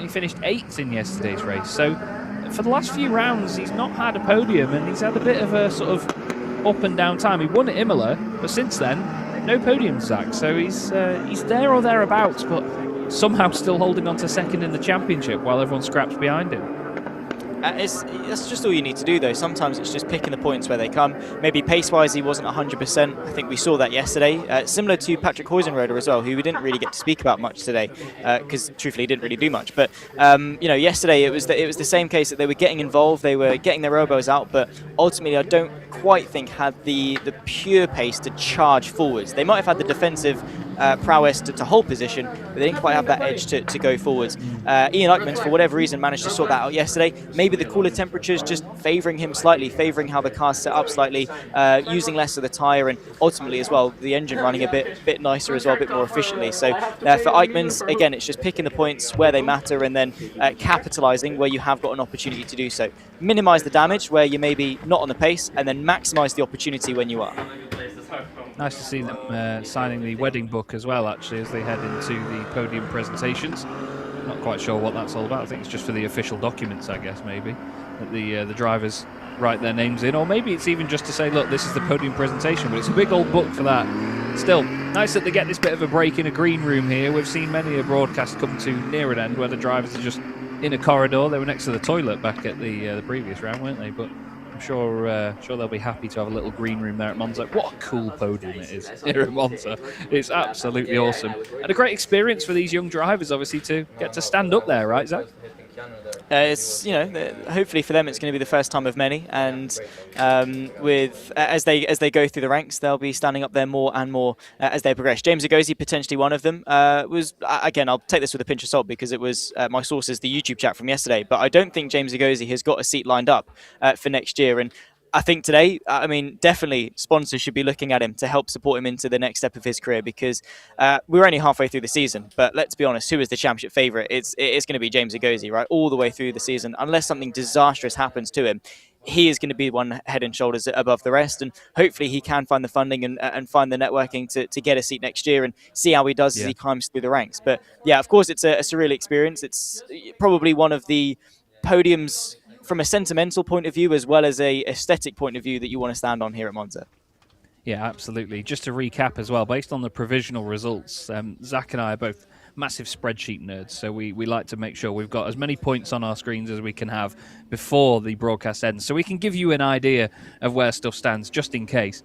He finished 8th in yesterday's race. So for the last few rounds, he's not had a podium, and he's had a bit of a sort of up and down time. He won at Imola, but since then, no podiums, Zach. So he's there or thereabouts, but somehow still holding on to second in the championship while everyone scraps behind him. That's just all you need to do, though. Sometimes it's just picking the points where they come. Maybe pace-wise he wasn't 100%. I think we saw that yesterday. Similar to Patrick Huizenroder as well, who we didn't really get to speak about much today, because truthfully he didn't really do much. But yesterday it was the same case, that they were getting involved, they were getting their elbows out, but ultimately I don't quite think had the pure pace to charge forwards. They might have had the defensive prowess to hold position, but they didn't quite have that edge to go forwards. Ian Eichmans, for whatever reason, managed to sort that out yesterday. Maybe the cooler temperatures just favouring him slightly, favouring how the car's set up slightly, using less of the tyre, and ultimately as well the engine running a bit nicer as well, a bit more efficiently. So for Eichmans, again, it's just picking the points where they matter, and then capitalising where you have got an opportunity to do so. Minimise the damage where you may be not on the pace, and then maximise the opportunity when you are. Nice to see them signing the wedding book as well, actually, as they head into the podium presentations. Not quite sure what that's all about. I think it's just for the official documents, I guess, maybe, that the drivers write their names in. Or maybe it's even just to say, look, this is the podium presentation, but it's a big old book for that. Still, nice that they get this bit of a break in a green room here. We've seen many a broadcast come to near an end where the drivers are just in a corridor. They were next to the toilet back at the previous round, weren't they? But I'm sure they'll be happy to have a little green room there at Monza. What a cool podium it is here at Monza. It's absolutely awesome. And a great experience for these young drivers, obviously, to get to stand up there, right, Zach? It's hopefully for them it's going to be the first time of many, and as they go through the ranks, they'll be standing up there more and more as they progress. James Egozi, potentially one of them, was, again, I'll take this with a pinch of salt because it was my sources, the YouTube chat from yesterday, but I don't think James Egozi has got a seat lined up for next year. And I think today, definitely sponsors should be looking at him to help support him into the next step of his career, because we're only halfway through the season. But let's be honest, who is the championship favourite? It's going to be James Egozi, right? All the way through the season, unless something disastrous happens to him. He is going to be one head and shoulders above the rest, and hopefully he can find the funding and find the networking to get a seat next year and see how he does as he climbs through the ranks. But yeah, of course, it's a surreal experience. It's probably one of the podiums from a sentimental point of view as well as a aesthetic point of view that you want to stand on here at Monza. Yeah, absolutely. Just to recap as well, based on the provisional results, Zach and I are both massive spreadsheet nerds, so we like to make sure we've got as many points on our screens as we can have before the broadcast ends, so we can give you an idea of where stuff stands, just in case.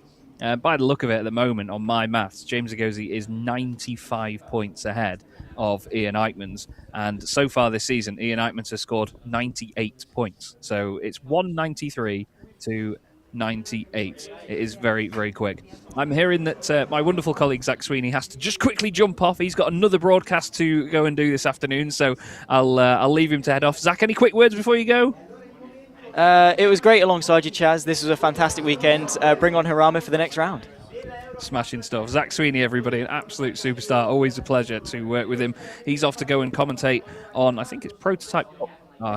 By the look of it at the moment, on my maths, James Egozi is 95 points ahead of Ian Eichmans. And so far this season, Ian Eichmans has scored 98 points. So it's 193 to 1:58. It is very, very quick. I'm hearing that my wonderful colleague Zach Sweeney has to just quickly jump off. He's got another broadcast to go and do this afternoon, so I'll leave him to head off. Zach, any quick words before you go? It was great alongside you, Chaz. This was a fantastic weekend. Bring on Harama for the next round. Smashing stuff. Zach Sweeney, everybody, an absolute superstar. Always a pleasure to work with him. He's off to go and commentate on, I think it's Prototype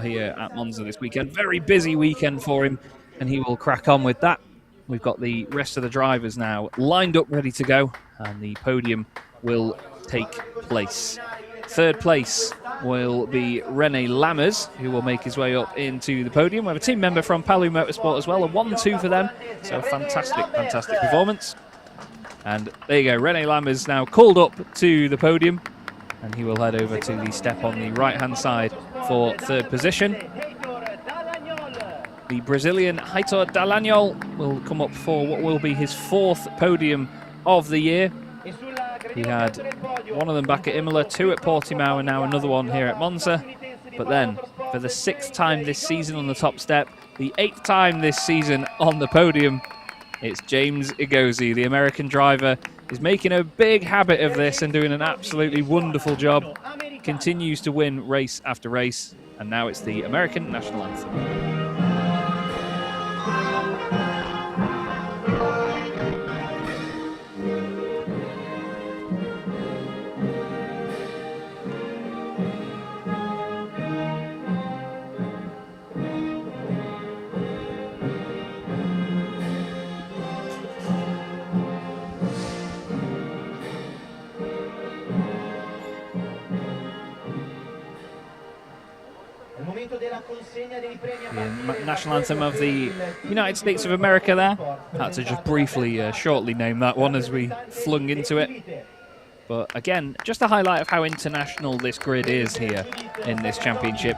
here at Monza this weekend. Very busy weekend for him, and he will crack on with that. We've got the rest of the drivers now lined up, ready to go, and the podium will take place. Third place will be René Lammers, who will make his way up into the podium. We have a team member from Palu Motorsport as well, a 1-2 for them. So fantastic, fantastic performance. And there you go, René Lammers now called up to the podium, and he will head over to the step on the right-hand side for third position. The Brazilian Heitor Dallagnol will come up for what will be his fourth podium of the year. He had one of them back at Imola, 2 at Portimao, and now another one here at Monza. But then, for the 6th time this season on the top step, the 8th time this season on the podium, it's James Igozi, the American driver, is making a big habit of this and doing an absolutely wonderful job. Continues to win race after race, and now it's the American national anthem. The national anthem of the United States of America there. Had to just briefly, shortly name that one as we flung into it. But again, just a highlight of how international this grid is here in this championship.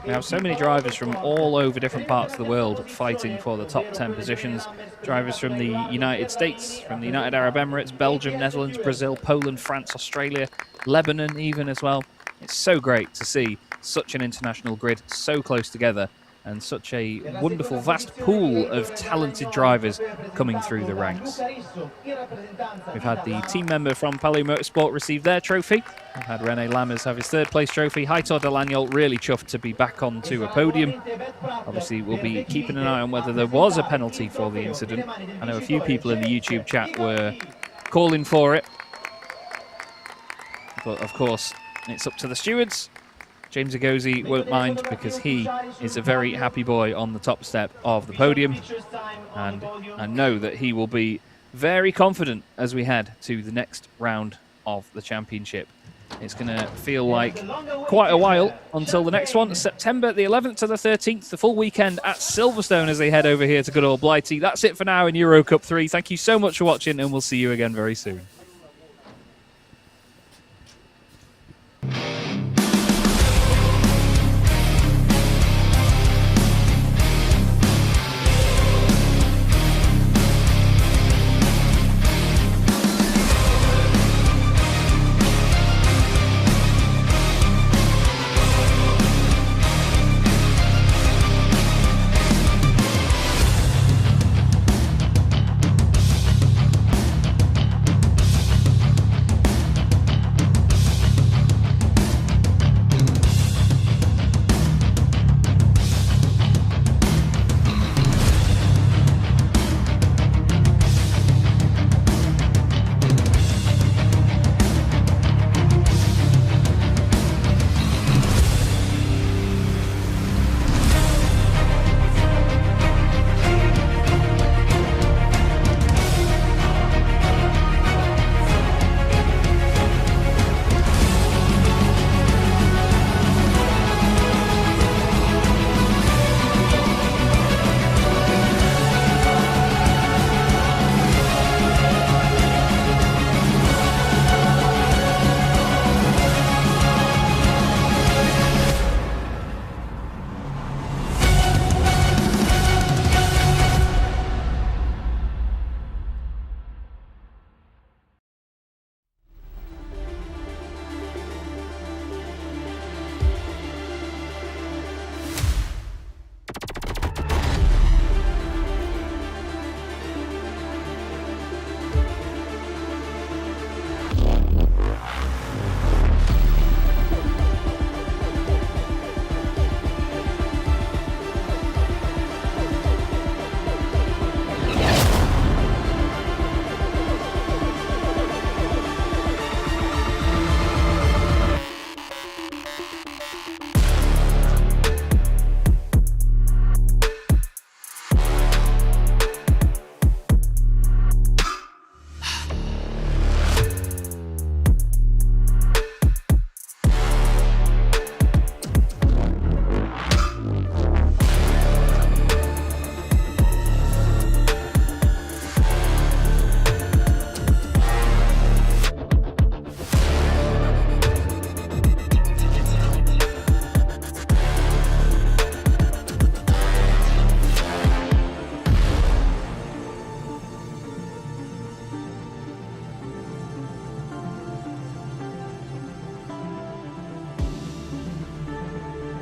We have so many drivers from all over different parts of the world fighting for the top 10 positions. Drivers from the United States, from the United Arab Emirates, Belgium, Netherlands, Brazil, Poland, France, Australia, Lebanon even as well. It's so great to see such an international grid so close together and such a wonderful, vast pool of talented drivers coming through the ranks. We've had the team member from Palu Motorsport receive their trophy. We've had René Lammers have his third place trophy. Heitor Dallagnol really chuffed to be back onto a podium. Obviously, we'll be keeping an eye on whether there was a penalty for the incident. I know a few people in the YouTube chat were calling for it. But of course, it's up to the stewards. James Igozi won't mind because he is a very happy boy on the top step of the podium. And I know that he will be very confident as we head to the next round of the championship. It's going to feel like quite a while until the next one, September the 11th to the 13th, the full weekend at Silverstone as they head over here to good old Blighty. That's it for now in EuroCup 3. Thank you so much for watching, and we'll see you again very soon.